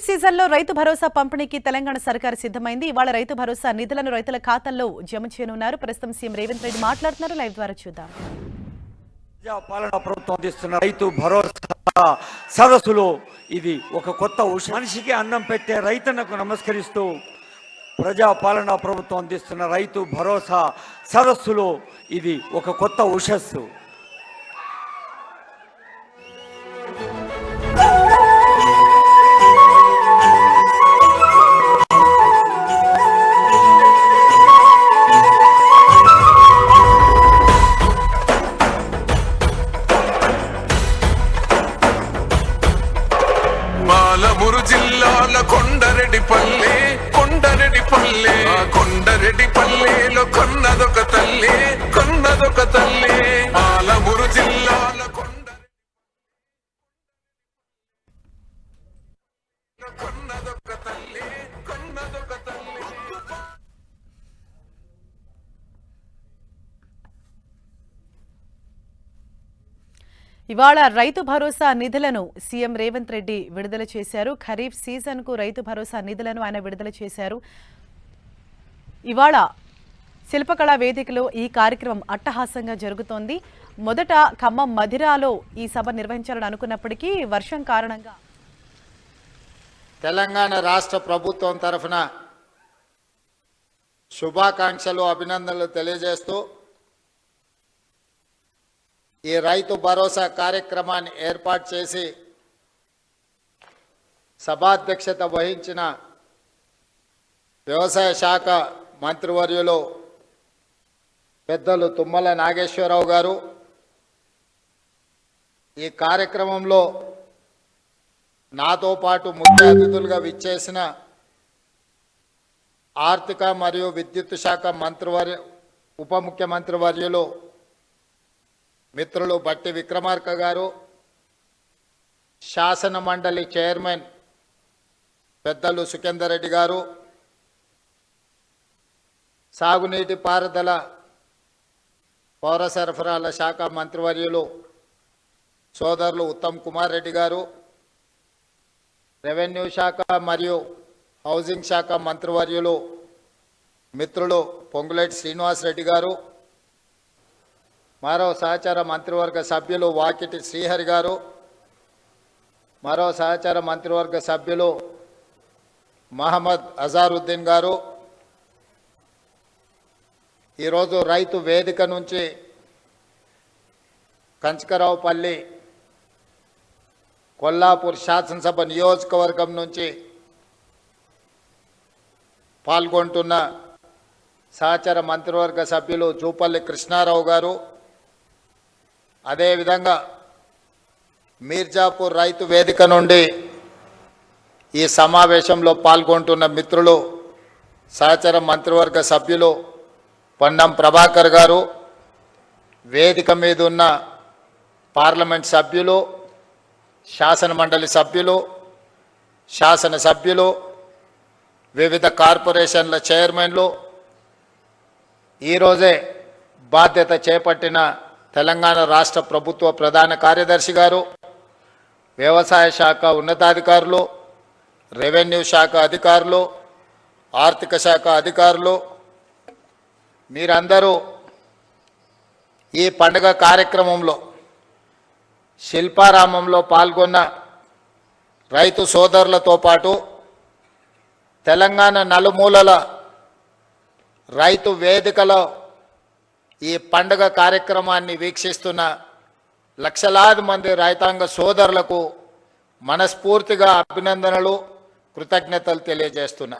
సీజన్లో రైతు భరోసా పంపిణీకి తెలంగాణ సర్కారు సిద్ధమైంది. ఇవాళ రైతు భరోసా నిధులను రైతుల ఖాతాల్లో జమ చేయనున్నారు. ప్రస్తుతం సీఎం రేవంత్ రెడ్డి మాట్లాడుతున్నారు. లైవ్ ద్వారా చూద్దాం. పాలనా ప్రభుత్వం అందిస్తున్న రైతు భరోసా సదస్సులో ఇది ఒక కొత్త మనిషికి అన్నం పెట్టే రైతన్నకు నమస్కరిస్తూ ప్రజా పాలనా ప్రభుత్వం అందిస్తున్న రైతు భరోసా సదస్సులో ఇది ఒక కొత్త ఉషస్సు. పాలమూరు జిల్లాల కొండరెడ్డిపల్లెలో కొన్నదొక తల్లి పాలమూరు జిల్లాల కొన్నదొక తల్లి ఇవాళ రైతు భరోసా నిధులను సీఎం రేవంత్ రెడ్డి విడుదల చేశారు. ఖరీఫ్ సీజన్ కు రైతు భరోసా నిధులను ఆయన విడుదల చేశారు. ఇవాళ శిల్పకళా వేదికలో ఈ కార్యక్రమం అట్టహాసంగా జరుగుతోంది. మొదట ఖమ్మం మధిరాలో ఈ సభ నిర్వహించాలని అనుకున్నప్పటికీ వర్షం కారణంగా తెలంగాణ రాష్ట్ర ప్రభుత్వం తరఫున శుభాకాంక్షలు, అభినందనలు తెలియజేస్తూ ఈ రైతు భరోసా కార్యక్రమాన్ని ఏర్పాటు చేసి సభాధ్యక్షత వహించిన వ్యవసాయ శాఖ మంత్రివర్యులు పెద్దలు తుమ్మల నాగేశ్వరరావు గారు, ఈ కార్యక్రమంలో నాతో పాటు ముఖ్య అతిథులుగా విచ్చేసిన ఆర్థిక మరియు విద్యుత్ శాఖ ఉప ముఖ్యమంత్రి వర్యులు మిత్రులు బట్టి విక్రమార్క గారు, శాసన మండలి చైర్మన్ పెద్దలు సుఖేందర్ రెడ్డి గారు, సాగునీటి పారుదల పౌర సరఫరాల శాఖ మంత్రివర్యులు సోదరులు ఉత్తమ్ కుమార్ రెడ్డి గారు, రెవెన్యూ శాఖ మరియు హౌసింగ్ శాఖ మంత్రివర్యులు మిత్రులు పొంగులేటి శ్రీనివాస్ రెడ్డి గారు, మరో సహచార మంత్రివర్గ సభ్యులు వాకిటి శ్రీహరి గారు, మరో సహచార మంత్రివర్గ సభ్యులు మహమ్మద్ అజారుద్దీన్ గారు, ఈరోజు రైతు వేదిక నుంచి కంచకరావుపల్లి కొల్లాపూర్ శాసనసభ నియోజకవర్గం నుంచి పాల్గొంటున్న సహచార మంత్రివర్గ సభ్యులు జూపల్లి కృష్ణారావు గారు, అదేవిధంగా మీర్జాపూర్ రైతు వేదిక నుండి ఈ సమావేశంలో పాల్గొంటున్న మిత్రులు సహచర మంత్రివర్గ సభ్యులు పొన్నం ప్రభాకర్ గారు, వేదిక మీద ఉన్న పార్లమెంట్ సభ్యులు, శాసన మండలి సభ్యులు, శాసనసభ్యులు, వివిధ కార్పొరేషన్ల చైర్మన్లు, ఈరోజే బాధ్యత చేపట్టిన తెలంగాణ రాష్ట్ర ప్రభుత్వ ప్రధాన కార్యదర్శి గారు, వ్యవసాయ శాఖ ఉన్నతాధికారులు, రెవెన్యూ శాఖ అధికారులు, ఆర్థిక శాఖ అధికారులు, మీరందరూ ఈ పండుగ కార్యక్రమంలో శిల్పారామంలో పాల్గొన్న రైతు సోదరులతో పాటు తెలంగాణ నలుమూలల రైతు వేదికలో ఈ పండుగ కార్యక్రమాన్ని వీక్షిస్తున్న లక్షలాది మంది రైతాంగ సోదరులకు మనస్ఫూర్తిగా అభినందనలు, కృతజ్ఞతలు తెలియజేస్తున్నా.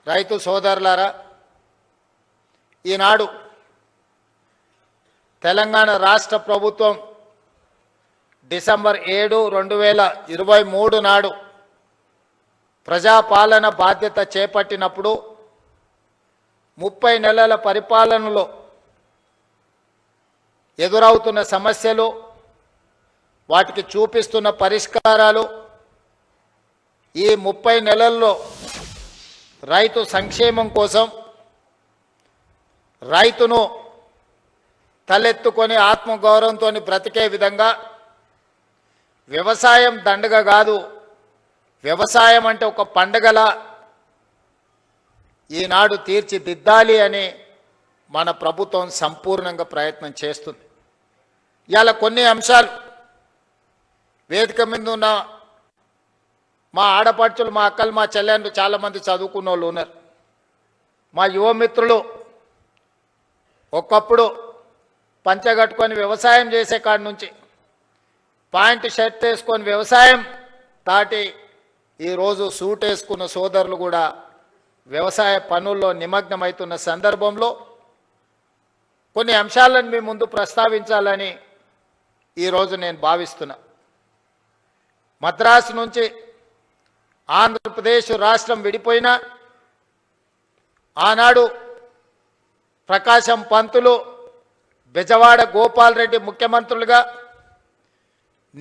రైతు సోదరులారా, ఈనాడు తెలంగాణ రాష్ట్ర ప్రభుత్వం డిసెంబర్ 7, 2023 నాడు ప్రజాపాలన బాధ్యత చేపట్టినప్పుడు 30 నెలల పరిపాలనలో ఎదురవుతున్న సమస్యలు, వాటికి చూపిస్తున్న పరిష్కారాలు, ఈ 30 నెలల్లో రైతు సంక్షేమం కోసం రైతును తలెత్తుకొని ఆత్మగౌరవంతో బ్రతికే విధంగా వ్యవసాయం దండగ కాదు, వ్యవసాయం అంటే ఒక పండగలా ఈనాడు తీర్చిదిద్దాలి అని మన ప్రభుత్వం సంపూర్ణంగా ప్రయత్నం చేస్తుంది. ఇవాళ కొన్ని అంశాలు వేదిక మీద ఉన్న మా ఆడపడుచులు, మా అక్కలు, మా చెల్లెళ్ళు చాలామంది చదువుకున్న వాళ్ళు ఉన్నారు. మా యువమిత్రులు ఒకప్పుడు పంచగట్టుకొని వ్యవసాయం చేసే కాడి నుంచి పాయింట్ షర్ట్ వేసుకొని వ్యవసాయం దాటి ఈరోజు సూట్ వేసుకున్న సోదరులు కూడా వ్యవసాయ పనుల్లో నిమగ్నమవుతున్న సందర్భంలో కొన్ని అంశాలను మీ ముందు ప్రస్తావించాలని ఈరోజు నేను భావిస్తున్నా. మద్రాసు నుంచి ఆంధ్రప్రదేశ్ రాష్ట్రం విడిపోయినా ఆనాడు ప్రకాశం పంతులు, బెజవాడ గోపాల్ రెడ్డి ముఖ్యమంత్రులుగా,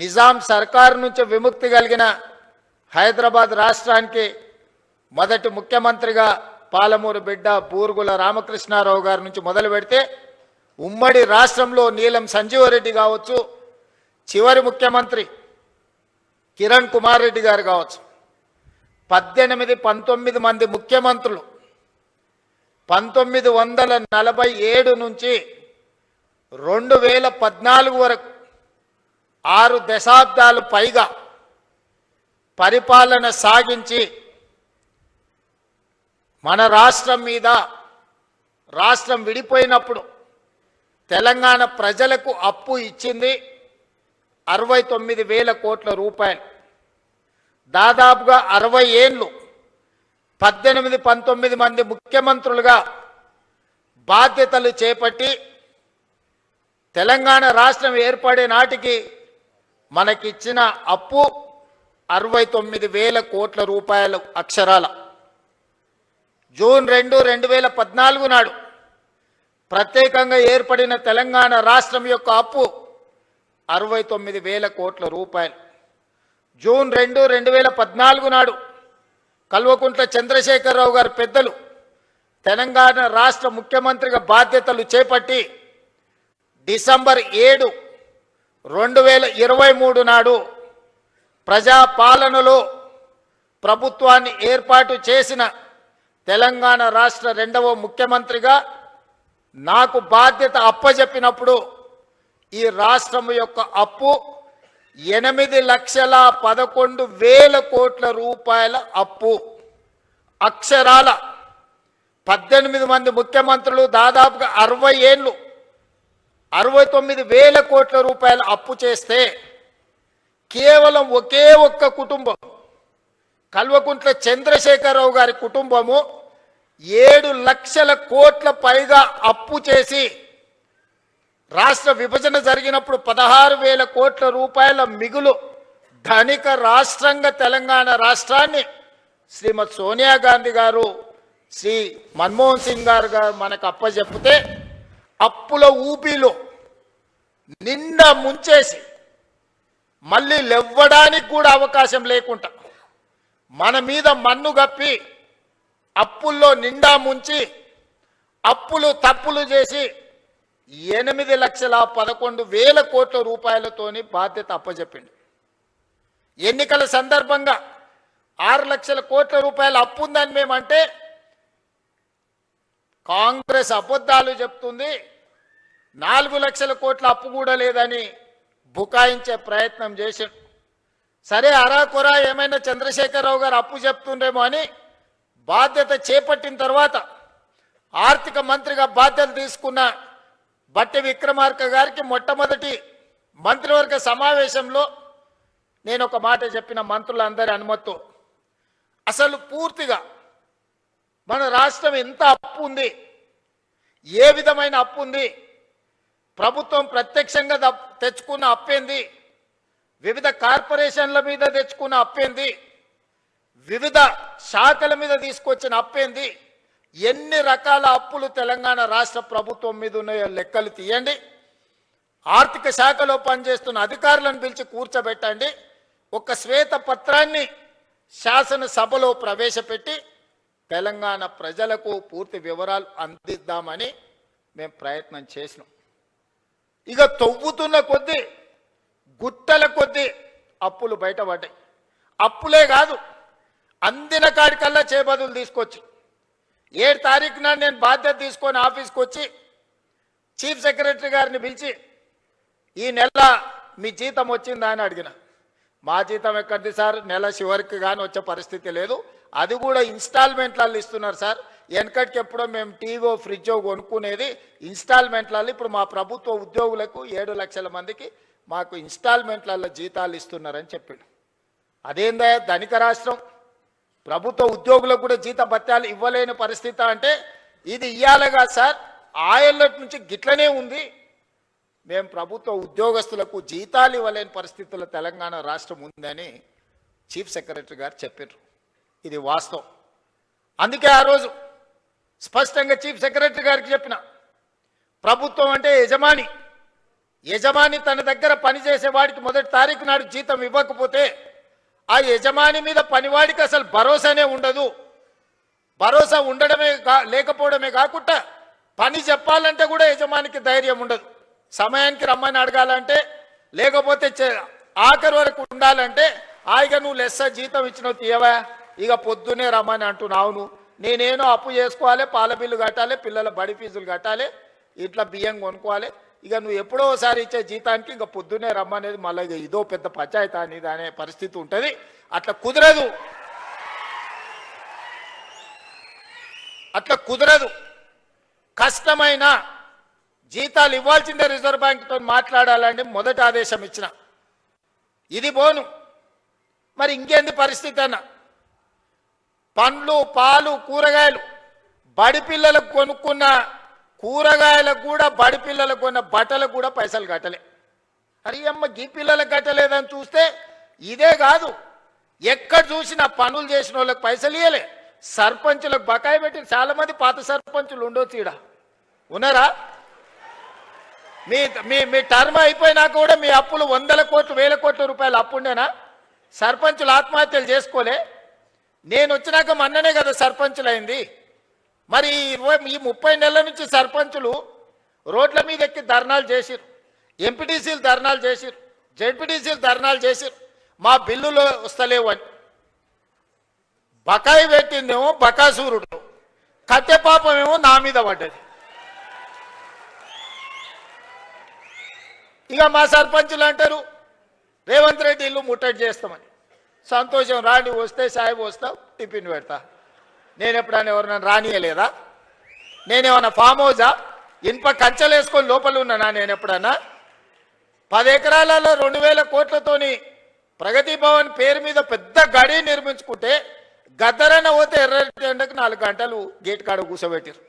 నిజాం సర్కారు నుంచి విముక్తి కలిగిన హైదరాబాద్ రాష్ట్రానికి మొదటి ముఖ్యమంత్రిగా పాలమూరు బిడ్డ బూరుగుల రామకృష్ణారావు గారి నుంచి మొదలు పెడితే ఉమ్మడి రాష్ట్రంలో నీలం సంజీవరెడ్డి కావచ్చు, చివరి ముఖ్యమంత్రి కిరణ్ కుమార్ రెడ్డి గారు కావచ్చు, 18-19 మంది ముఖ్యమంత్రులు 1947 నుంచి 2014 వరకు 6 దశాబ్దాలు పైగా పరిపాలన సాగించి మన రాష్ట్రం మీద, రాష్ట్రం విడిపోయినప్పుడు తెలంగాణ ప్రజలకు అప్పు ఇచ్చింది 69,000 కోట్ల రూపాయలు. దాదాపుగా 60 ఏళ్ళు 18-19 మంది ముఖ్యమంత్రులుగా బాధ్యతలు చేపట్టి తెలంగాణ రాష్ట్రం ఏర్పడే నాటికి మనకిచ్చిన అప్పు 69,000 కోట్ల రూపాయలు అక్షరాల. జూన్ 2, 2014 నాడు ప్రత్యేకంగా ఏర్పడిన తెలంగాణ రాష్ట్రం యొక్క అప్పు 69,000 కోట్ల రూపాయలు. జూన్ 2, 2014 నాడు కల్వకుంట్ల చంద్రశేఖరరావు గారు పెద్దలు తెలంగాణ రాష్ట్ర ముఖ్యమంత్రిగా బాధ్యతలు చేపట్టి డిసెంబర్ 7, 2023 నాడు ప్రజాపాలనలో ప్రభుత్వాన్ని ఏర్పాటు చేసిన తెలంగాణ రాష్ట్ర 2వ ముఖ్యమంత్రిగా నాకు బాధ్యత అప్పజెప్పినప్పుడు ఈ రాష్ట్రం యొక్క అప్పు 8,11,000 కోట్ల రూపాయల అప్పు. అక్షరాల 18 మంది ముఖ్యమంత్రులు దాదాపుగా 60 ఏళ్ళు 69,000 కోట్ల రూపాయల అప్పు చేస్తే కేవలం ఒకే ఒక్క కుటుంబం కల్వకుంట్ల చంద్రశేఖరరావు గారి కుటుంబము 7 లక్షల కోట్ల పైగా అప్పు చేసి రాష్ట్ర విభజన జరిగినప్పుడు 16,000 కోట్ల రూపాయల మిగులు ధనిక రాష్ట్రంగా తెలంగాణ రాష్ట్రాన్ని శ్రీమతి సోనియా గాంధీ గారు, శ్రీ మన్మోహన్ సింగ్ గారు మనకు అప్పచెప్పితే అప్పుల ఊపిలో నిండా ముంచేసి మళ్ళీ లేవ్వడానికి కూడా అవకాశం లేకుండా మన మీద మన్ను గప్పి అప్పుల్లో నిండా ముంచి అప్పులు తప్పులు చేసి 8,11,000 కోట్ల రూపాయలతోని బాధ్యత అప్పచెప్పింది. ఎన్నికల సందర్భంగా 6 లక్షల కోట్ల రూపాయల అప్పు ఉందని మేమంటే కాంగ్రెస్ అబద్ధాలు చెప్తుంది, 4 లక్షల కోట్ల అప్పు కూడా లేదని బుకాయించే ప్రయత్నం చేశాడు. సరే అరాకొరా ఏమైనా చంద్రశేఖరరావు గారు అప్పు చెప్తుండేమో అని బాధ్యత చేపట్టిన తర్వాత ఆర్థిక మంత్రిగా బాధ్యత తీసుకున్న బట్టి విక్రమార్క గారికి మొట్టమొదటి మంత్రివర్గ సమావేశంలో నేను ఒక మాట చెప్పిన, మంత్రులందరి అనుమతితో, అసలు పూర్తిగా మన రాష్ట్రం ఎంత అప్పు ఉంది, ఏ విధమైన అప్పు ఉంది, ప్రభుత్వం ప్రత్యక్షంగా తెచ్చుకున్న అప్పేంది, వివిధ కార్పొరేషన్ల మీద తెచ్చుకున్న అప్పేంది, వివిధ శాఖల మీద తీసుకొచ్చిన అప్పేంది, ఎన్ని రకాల అప్పులు తెలంగాణ రాష్ట్ర ప్రభుత్వం మీద ఉన్నాయో లెక్కలు తీయండి. ఆర్థిక శాఖలో పనిచేస్తున్న అధికారులను పిలిచి కూర్చోబెట్టండి. ఒక శ్వేత పత్రాన్ని శాసనసభలో ప్రవేశపెట్టి తెలంగాణ ప్రజలకు పూర్తి వివరాలు అందిద్దామని మేము ప్రయత్నం చేసినాం. ఇక తవ్వుతున్న కొద్దీ గుట్టల కొద్దీ అప్పులు బయటపడ్డాయి. అప్పులే కాదు, అందిన కాడికల్లా చేబదులు తీసుకొచ్చి 7 తారీఖు నాడు నేను బాధ్యత తీసుకొని ఆఫీస్కి వచ్చి చీఫ్ సెక్రటరీ గారిని పిలిచి ఈ నెల మీ జీతం వచ్చిందా అని అడిగిన. మా జీతం ఎక్కడిది సార్, నెల చివరికి కానీ వచ్చే పరిస్థితి లేదు, అది కూడా ఇన్స్టాల్మెంట్లలో ఇస్తున్నారు సార్. వెనకటికి ఎప్పుడో మేము టీవో ఫ్రిడ్జో కొనుక్కునేది ఇన్స్టాల్మెంట్లలో, ఇప్పుడు మా ప్రభుత్వ ఉద్యోగులకు 7 లక్షల మందికి మాకు ఇన్స్టాల్మెంట్లలో జీతాలు ఇస్తున్నారని చెప్పిండు. అదేందా ధనిక రాష్ట్రం, ప్రభుత్వ ఉద్యోగులకు కూడా జీత భత్యాలు ఇవ్వలేని పరిస్థితి అంటే ఇది ఇయ్యాలిగా సార్, ఆయళ్ళ నుంచి గిట్లనే ఉంది. మేము ప్రభుత్వ ఉద్యోగస్తులకు జీతాలు ఇవ్వలేని పరిస్థితుల్లో తెలంగాణ రాష్ట్రం ఉందని చీఫ్ సెక్రటరీ గారు చెప్పారు. ఇది వాస్తవం. అందుకే ఆ రోజు స్పష్టంగా చీఫ్ సెక్రటరీ గారికి చెప్పిన, ప్రభుత్వం అంటే యజమాని, యజమాని తన దగ్గర పనిచేసే వాడికి మొదటి తారీఖు నాడు జీతం ఇవ్వకపోతే ఆ యజమాని మీద పనివాడికి అసలు భరోసానే ఉండదు. భరోసా ఉండడమే లేకపోవడమే కాకుండా పని చెప్పాలంటే కూడా యజమానికి ధైర్యం ఉండదు. సమయానికి రమ్మని అడగాలంటే, లేకపోతే ఆఖరి వరకు ఉండాలంటే హాయిగా నువ్వు లెస్స జీతం ఇచ్చినావు తీయవా, ఇక పొద్దునే రమ్మని అంటున్నావు. నువ్వు నేనేనో అప్పు చేసుకోవాలి, పాల బిల్లు కట్టాలి, పిల్లల బడి ఫీజులు కట్టాలి, ఇట్లా బియ్యం కొనుక్కోవాలి, ఇక నువ్వు ఎప్పుడో ఒకసారి ఇచ్చే జీతానికి ఇంకా పొద్దున్నే రమ్మనేది మళ్ళీ ఇదో పెద్ద పంచాయతీ అనేది అనే పరిస్థితి ఉంటుంది. అట్లా కుదరదు, అట్లా కుదరదు. కష్టమైన జీతాలు ఇవ్వాల్సిందే రిజర్వ్ బ్యాంక్తో మాట్లాడాలని మొదటి ఆదేశం ఇచ్చిన. ఇది పోను మరి ఇంకేంది పరిస్థితి అన్న, పండ్లు పాలు కూరగాయలు బడి పిల్లలకు కొనుక్కున్న కూరగాయలకు కూడా, బడి పిల్లలకు కొన్న బట్టలకు కూడా పైసలు కట్టలే. అరే అమ్మ గీ పిల్లలకు కట్టలేదని చూస్తే ఇదే కాదు, ఎక్కడ చూసినా పనులు చేసిన వాళ్ళకి పైసలు ఇవ్వలే, సర్పంచులకు బకాయి పెట్టి. చాలా మంది పాత సర్పంచులు ఉండొచ్చు, ఈడ ఉన్నారా? మీ మీ మీ టర్మ్ అయిపోయినా కూడా మీ అప్పులు 100 కోట్లు 1000 కోట్ల రూపాయలు అప్పుండేనా? సర్పంచులు ఆత్మహత్యలు చేసుకోలే? నేను వచ్చినాక మొన్ననే కదా సర్పంచులు అయింది. మరి ఈ 30 నెలల నుంచి సర్పంచులు రోడ్ల మీద ఎక్కి ధర్నాలు చేసిరు, ఎంపీటీసీలు ధర్నాలు చేసిరు, జెడ్పీటీసీలు ధర్నాలు చేసిరు, మా బిల్లులు వస్తలేవు అని. బకాయి పెట్టిందేమో బకాసూరుడు, కట్టె పాపమేమో నా మీద పడ్డది. ఇక మా సర్పంచులు అంటారు రేవంత్ రెడ్డి ఇల్లు ముట్టడి చేస్తామని. సంతోషం, రాండి, వస్తే సాయి వస్తావు, టిఫిన్ పెడతా. నేను ఎప్పుడైనా ఎవరైనా రానియలేదా? నేనేమన్నా ఫామ్ హౌజా? ఇనుప కంచెలు వేసుకొని లోపల ఉన్నానా? నేను ఎప్పుడన్నా 10 ఎకరాలలో 2000 కోట్లతోని ప్రగతి భవన్ పేరు మీద పెద్ద గడి నిర్మించుకుంటే గద్దరన్న పోతే ఎర్రటి ఎండకు 4 గంటలు గేట్ కాడ కూర్చోబెట్టారు.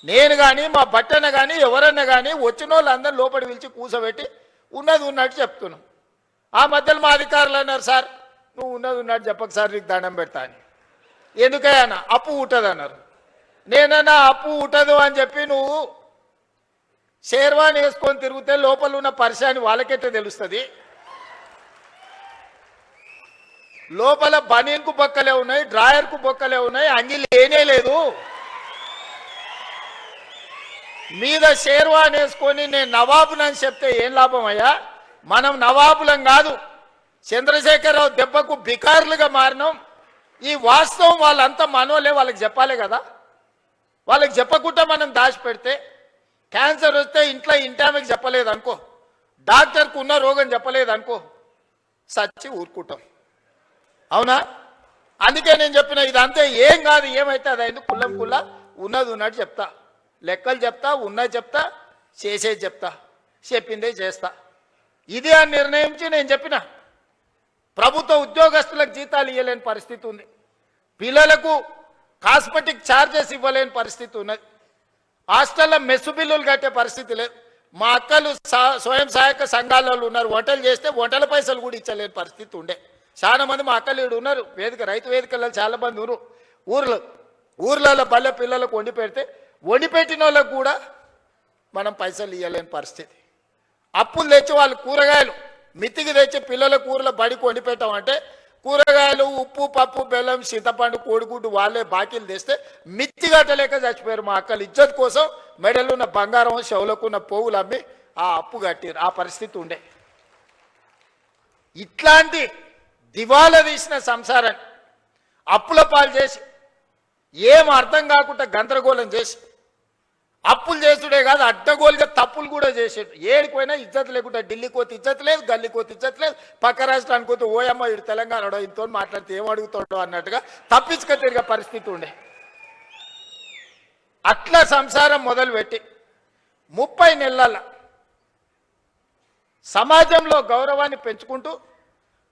నేను కానీ మా బట్టన్న కానీ ఎవరన్నా కానీ వచ్చిన వాళ్ళందరూ లోపలి పిలిచి కూర్చోబెట్టి ఉన్నది ఉన్నట్టు చెప్తున్నాం. ఆ మధ్యలో మా అధికారులు అన్నారు, సార్ నువ్వు ఉన్నది ఉన్నట్టు చెప్పక సార్, నీకు దండం పెడతా అని. ఎందుకన్నా? అప్పు ఉంటుంది అన్నారు. నేనన్నా అప్పు ఉంటదు అని చెప్పి నువ్వు షేర్వాణి వేసుకొని తిరిగితే లోపల ఉన్న పరిశాని వాళ్ళకెట్టే తెలుస్తుంది? లోపల బనీన్కు బొక్కలే ఉన్నాయి, డ్రాయర్కు బొక్కలే ఉన్నాయి, అంగి లేనే లేదు. మీద షేర్వాణి వేసుకొని నేను నవాబులని చెప్తే ఏం లాభం అయ్యా? మనం నవాబులం కాదు, చంద్రశేఖరరావు దెబ్బకు బికారులుగా మారినాం. ఈ వాస్తవం వాళ్ళంతా మనోలే, వాళ్ళకి చెప్పాలి కదా. వాళ్ళకి చెప్పకుండా మనం దాచిపెడితే క్యాన్సర్ వస్తే ఇంటామెకి చెప్పలేదు అనుకో, డాక్టర్కు ఉన్న రోగం చెప్పలేదు అనుకో, సచ్చి ఊరుకుంటాం. అవునా? అందుకే నేను చెప్పిన ఇదంతే ఏం కాదు, ఏమైతే అది అయింది, కుల్లం కుల్ల ఉన్నది ఉన్నట్టు చెప్తా, లెక్కలు చెప్తా, ఉన్నది చెప్తా, చేసేది చెప్తా, చెప్పిందే చేస్తా. ఇది అని నిర్ణయించి నేను చెప్పిన. ప్రభుత్వ ఉద్యోగస్తులకు జీతాలు ఇవ్వలేని పరిస్థితి ఉంది, పిల్లలకు కాస్మెటిక్ ఛార్జెస్ ఇవ్వలేని పరిస్థితి ఉన్నది, హాస్టల్లో మెస్సు బిల్లులు కట్టే పరిస్థితి లేదు. మా అక్కలు స్వయం సహాయక సంఘాలలో ఉన్నారు, వంటలు చేస్తే వంటల పైసలు కూడా ఇచ్చలేని పరిస్థితి ఉండే. చాలా మంది మా అక్కలు ఈడు ఉన్నారు, రైతు వేదికలలో చాలా మంది ఊర్లలో బల్లె పిల్లలకు వండి పెడితే వండి పెట్టిన వాళ్ళకు కూడా మనం పైసలు ఇవ్వలేని పరిస్థితి. అప్పులు తెచ్చి వాళ్ళు కూరగాయలు మితికి తెచ్చి పిల్లల కూరల బడికి వండి పెట్టామంటే కూరగాయలు, ఉప్పు, పప్పు, బెల్లం, చింతపండు, కోడిగుడ్డు వాళ్ళే బాకీలు తెస్తే మిత్తి కట్టలేక చచ్చిపోయారు. మా అక్కలు ఇజ్జత్ కోసం మెడలు ఉన్న బంగారం, చెవులకు ఉన్న పోవులు అమ్మి ఆ అప్పు కట్టారు. ఆ పరిస్థితి ఉండే. ఇట్లాంటి దివాలా తీసిన సంసారాన్ని అప్పుల పాలు చేసి ఏం అర్థం కాకుండా గందరగోళం చేసి అప్పులు చేసుడే కాదు అడ్డగోలుగా తప్పులు కూడా చేసాడు. ఏడిపోయినా ఇజ్జత్ లేకుండా ఢిల్లీకి పోతే ఇజ్జత్ లేదు, గల్లీకి పోతే ఇజ్జత్ లేదు, పక్క రాష్ట్రానికి పోతే ఓయమ్మ ఇటు తెలంగాణలో ఇంతో మాట్లాడితే ఏం అడుగుతాడో అన్నట్టుగా తప్పించుక తిరిగే పరిస్థితి ఉండే. అట్లా సంసారం మొదలుపెట్టి 30 నెలల సమాజంలో గౌరవాన్ని పెంచుకుంటూ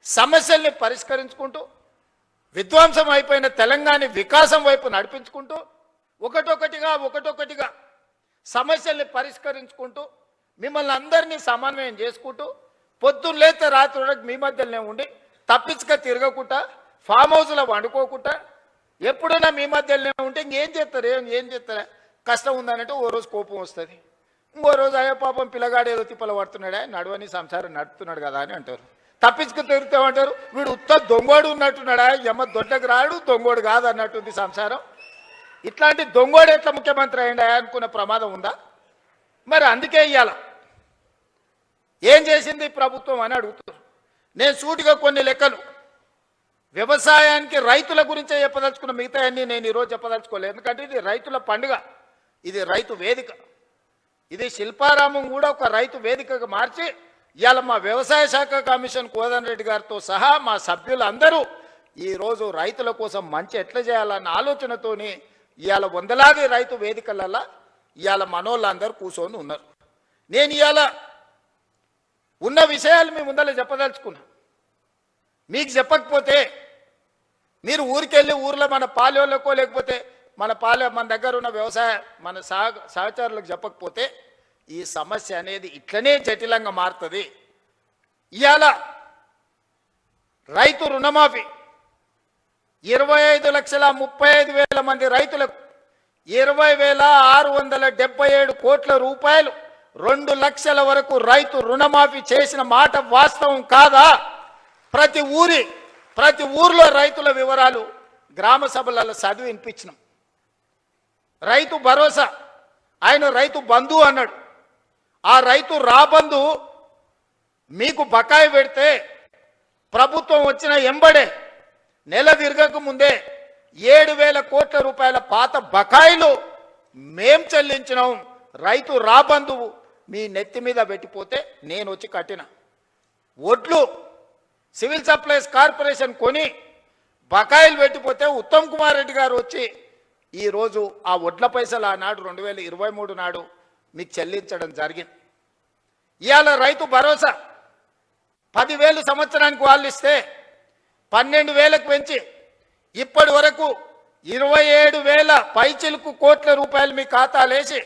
సమస్యల్ని పరిష్కరించుకుంటూ విధ్వంసం అయిపోయిన తెలంగాణ వికాసం వైపు నడిపించుకుంటూ ఒకటొకటిగా సమస్యల్ని పరిష్కరించుకుంటూ మిమ్మల్ని అందరినీ సమన్వయం చేసుకుంటూ పొద్దున్న లేతే రాత్రి వరకు మీ మధ్యలోనే ఉండి తప్పించుక తిరగకుండా ఫామ్ హౌస్లో వండుకోకుండా ఎప్పుడైనా మీ మధ్యలోనే ఉంటే ఇంకేం చేస్తారు, ఏం చేస్తారా కష్టం ఉందనంటే ఓ రోజు కోపం వస్తుంది, ఇంకో రోజు అయ్యో పాపం పిల్లగాడు ఏదో తిప్పలు పడుతున్నాడా నడవని సంసారం నడుపుతున్నాడు కదా అని అంటారు. తప్పించుకు తిరుగుతామంటారు, వీడు ఉత్త దొంగోడు ఉన్నట్టున్నాడా, ఎమ్మ దొడ్డకు రాడు దొంగోడు కాదు అన్నట్టుంది సంసారం. ఇట్లాంటి దొంగోడు ఎట్లా ముఖ్యమంత్రి అయ్యిండా అనుకునే ప్రమాదం ఉందా? మరి అందుకే ఇయ్యాల ఏం చేసింది ప్రభుత్వం అని అడుగుతున్నారు. నేను సూటిగా కొన్ని లెక్కలు వ్యవసాయానికి రైతుల గురించే చెప్పదలుచుకున్న, మిగతా అన్నీ నేను ఈరోజు చెప్పదలుచుకోలేదు. ఎందుకంటే ఇది రైతుల పండుగ, ఇది రైతు వేదిక, ఇది శిల్పారామం కూడా ఒక రైతు వేదికగా మార్చి ఇవాళ మా వ్యవసాయ శాఖ కమిషన్ కోదండ రెడ్డి గారితో సహా మా సభ్యులందరూ ఈరోజు రైతుల కోసం మంచి ఎట్లా చేయాలన్న ఆలోచనతోని ఇవాళ వందలాది రైతు వేదికలలో ఇవాళ మనోళ్ళందరూ కూర్చొని ఉన్నారు. నేను ఇవాళ ఉన్న విషయాలు మీ ముందర చెప్పదలుచుకున్నా. మీకు చెప్పకపోతే మీరు ఊరికెళ్ళి ఊర్లో మన పాలెళ్ళకో లేకపోతే మన దగ్గర ఉన్న వ్యవసాయ మన సహచరులకు చెప్పకపోతే ఈ సమస్య అనేది ఇట్లనే జటిలంగా మారుతుంది. ఇవాళ రైతు రుణమాఫీ 25,35,000 మంది రైతులకు 20,677 కోట్ల రూపాయలు 2 లక్షల వరకు రైతు రుణమాఫీ చేసిన మాట వాస్తవం కాదా? ప్రతి ఊర్లో రైతుల వివరాలు గ్రామ సభలలో చదివి వినిపించినాం. రైతు భరోసా ఆయన రైతు బంధు అన్నాడు. ఆ రైతు రాబంధు మీకు బకాయి పెడితే ప్రభుత్వం వచ్చిన ఎంబడే నెల తిరగక ముందే 7,000 కోట్ల రూపాయల పాత బకాయిలు మేం చెల్లించినాం. రైతు రాబంధువు మీ నెత్తి మీద పెట్టిపోతే నేను వచ్చి కట్టిన ఒడ్లు సివిల్ సప్లైస్ కార్పొరేషన్ కొని బకాయిలు పెట్టిపోతే ఉత్తమ్ కుమార్ రెడ్డి గారు వచ్చి ఈరోజు ఆ ఒడ్ల పైసలు ఆనాడు 2023 నాడు మీకు చెల్లించడం జరిగింది. ఇవాళ రైతు భరోసా 10,000 సంవత్సరానికి వాళ్ళు ఇస్తే 12,000కు పెంచి ఇప్పటి వరకు 27,000 పైచిలకు కోట్ల రూపాయలు మీ ఖాతాలేసి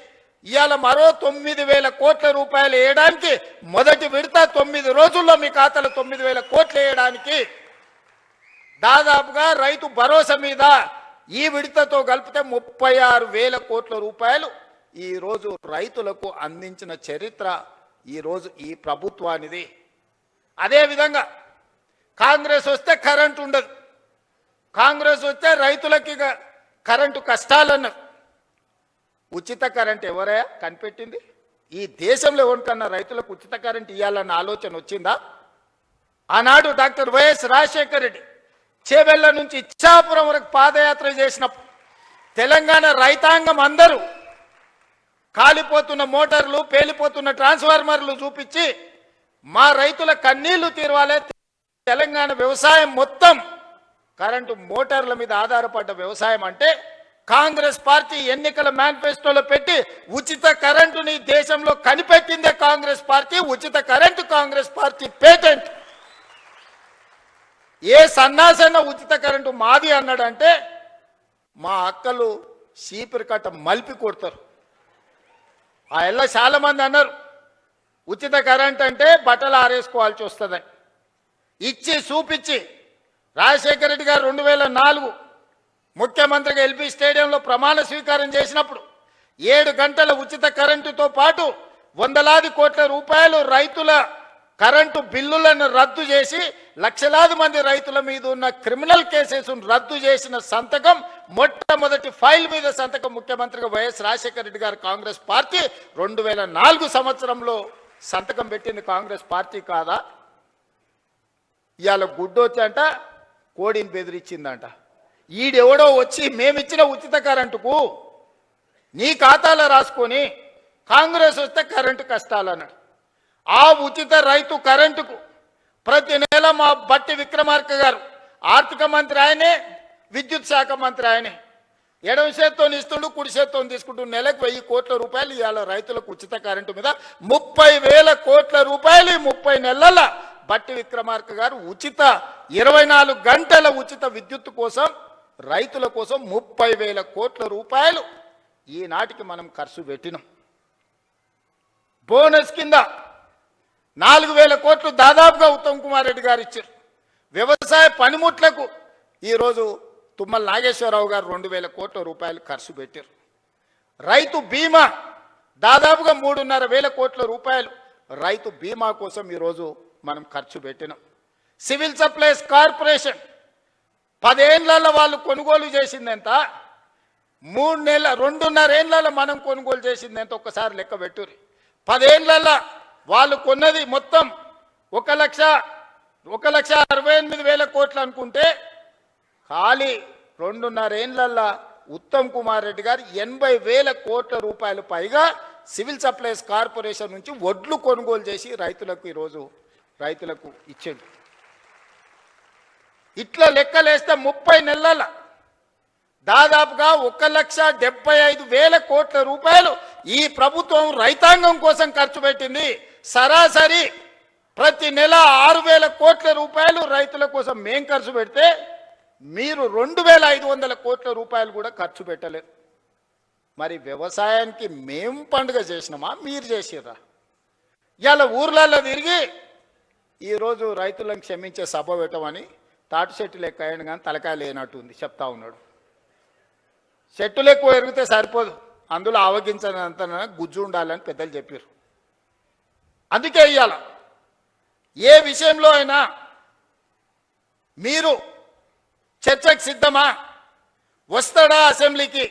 ఇవాళ మరో 9,000 కోట్ల రూపాయలు వేయడానికి మొదటి విడత 9 రోజుల్లో మీ ఖాతాలో 9,000 కోట్లు వేయడానికి దాదాపుగా రైతు భరోసా మీద ఈ విడతతో కలిపితే 36,000 కోట్ల రూపాయలు ఈరోజు రైతులకు అందించిన చరిత్ర ఈరోజు ఈ ప్రభుత్వానిది. అదేవిధంగా కాంగ్రెస్ వస్తే కరెంటు ఉండదు, కాంగ్రెస్ వస్తే రైతులకి కరెంటు కష్టాలన్నారు. ఉచిత కరెంట్ ఎవరయ్యా కనిపెట్టింది? ఈ దేశంలో ఎవరికన్నా రైతులకు ఉచిత కరెంట్ ఇవ్వాలన్న ఆలోచన వచ్చిందా? ఆనాడు డాక్టర్ వైఎస్ రాజశేఖర రెడ్డి చేవెళ్ల నుంచి ఇచ్చాపురం వరకు పాదయాత్ర చేసినప్పుడు తెలంగాణ రైతాంగం అందరూ కాలిపోతున్న మోటార్లు పేలిపోతున్న ట్రాన్స్ఫార్మర్లు చూపించి మా రైతుల కన్నీళ్లు తీరవాలి, తెలంగాణ వ్యవసాయం మొత్తం కరెంటు మోటార్ల మీద ఆధారపడ్డ వ్యవసాయం అంటే కాంగ్రెస్ పార్టీ ఎన్నికల మేనిఫెస్టోలో పెట్టి ఉచిత కరెంటుని దేశంలో కనిపెట్టిందే కాంగ్రెస్ పార్టీ. ఉచిత కరెంటు కాంగ్రెస్ పార్టీ పేటెంట్. ఏ సన్నాసన్న ఉచిత కరెంటు మాది అన్నాడంటే మా అక్కలు చీపురు కట్ట మలిపి కొడతారు. ఆ ఎల్ల చాలా మంది అన్నారు ఉచిత కరెంట్ అంటే బట్టలు ఆరేసుకోవాల్సి వస్తుందని. ఇచ్చి చూపించి రాజశేఖర రెడ్డి గారు 2004 ముఖ్యమంత్రిగా ఎల్బీ స్టేడియంలో ప్రమాణ స్వీకారం చేసినప్పుడు 7 గంటల ఉచిత కరెంటుతో పాటు వందలాది కోట్ల రూపాయలు రైతుల కరెంటు బిల్లులను రద్దు చేసి లక్షలాది మంది రైతుల మీద ఉన్న క్రిమినల్ కేసెస్ రద్దు చేసిన సంతకం, మొట్టమొదటి ఫైల్ మీద సంతకం ముఖ్యమంత్రిగా వైఎస్ రాజశేఖర రెడ్డి గారు కాంగ్రెస్ పార్టీ 2004 సంవత్సరంలో సంతకం పెట్టింది కాంగ్రెస్ పార్టీ కాదా? ఇవాళ గుడ్డొచ్చంట కోడిని బెదిరించిందంట. ఈడెవడో వచ్చి మేమిచ్చిన ఉచిత కరెంటుకు నీ ఖాతాలో రాసుకొని కాంగ్రెస్ వస్తే కరెంటు కష్టాలు అన్నాడు. ఆ ఉచిత రైతు కరెంటుకు ప్రతి నెల మా బట్టి విక్రమార్క గారు ఆర్థిక మంత్రి ఆయనే, విద్యుత్ శాఖ మంత్రి ఆయనే, ఎడమ చేత్తో ఇస్తుండు, కుడి చేత్తో తీసుకుంటూ నెలకు 1000 కోట్ల రూపాయలు ఇవాళ రైతులకు ఉచిత కరెంటు మీద 30,000 కోట్ల రూపాయలు 30 నెలల బట్టి విక్రమార్క గారు ఉచిత 24 గంటల ఉచిత విద్యుత్ కోసం రైతుల కోసం 30,000 కోట్ల రూపాయలు ఈనాటికి మనం ఖర్చు పెట్టినాం. బోనస్ కింద 4,000 కోట్లు దాదాపుగా ఉత్తమ్ కుమార్ రెడ్డి గారు ఇచ్చారు. వ్యవసాయ పనిముట్లకు ఈరోజు తుమ్మల నాగేశ్వరరావు గారు 2,000 కోట్ల రూపాయలు ఖర్చు పెట్టారు. రైతు బీమా దాదాపుగా 3,500 కోట్ల రూపాయలు రైతు బీమా కోసం ఈరోజు మనం ఖర్చు పెట్టినాం. సివిల్ సప్లైస్ కార్పొరేషన్ 10 ఏళ్లలో వాళ్ళు కొనుగోలు చేసింది ఎంత, 2.5 ఏళ్లలో మనం కొనుగోలు చేసింది ఎంత ఒక్కసారి లెక్క పెట్టుర్రి. 10 ఏళ్లలో వాళ్ళు కొన్నది మొత్తం 1,68,000 కోట్లు అనుకుంటే ఖాళీ 2.5 ఏళ్లలో ఉత్తమ్ కుమార్ రెడ్డి గారు 80,000 కోట్ల రూపాయలు పైగా సివిల్ సప్లైస్ కార్పొరేషన్ నుంచి వడ్లు కొనుగోలు చేసి రైతులకు ఈరోజు రైతులకు ఇచ్చిండు. ఇట్లా లెక్కలేస్తే 30 నెలల దాదాపుగా 1,75,000 కోట్ల రూపాయలు ఈ ప్రభుత్వం రైతాంగం కోసం ఖర్చు పెట్టింది. సరాసరి ప్రతి నెల 6,000 కోట్ల రూపాయలు రైతుల కోసం మేం ఖర్చు పెడితే మీరు 2,500 కోట్ల రూపాయలు కూడా ఖర్చు పెట్టలేదు. మరి వ్యవసాయానికి మేం పండుగ చేసినామా, మీరు చేసిర్రా? ఇవాళ ఊర్లలో తిరిగి ఈరోజు రైతులను క్షమించే సభ పెట్టమని తాటి చెట్టు లెక్క అయ్యాడు కానీ తలకాయ లేనట్టుంది చెప్తా ఉన్నాడు. చెట్టులు ఎక్కువ ఎరిగితే సరిపోదు, అందులో ఆవగించనంత గుజ్జు ఉండాలని పెద్దలు చెప్పారు. అందుకే ఇవాళ ఏ విషయంలో అయినా మీరు చర్చకు సిద్ధమా, వస్తాడా అసెంబ్లీకి,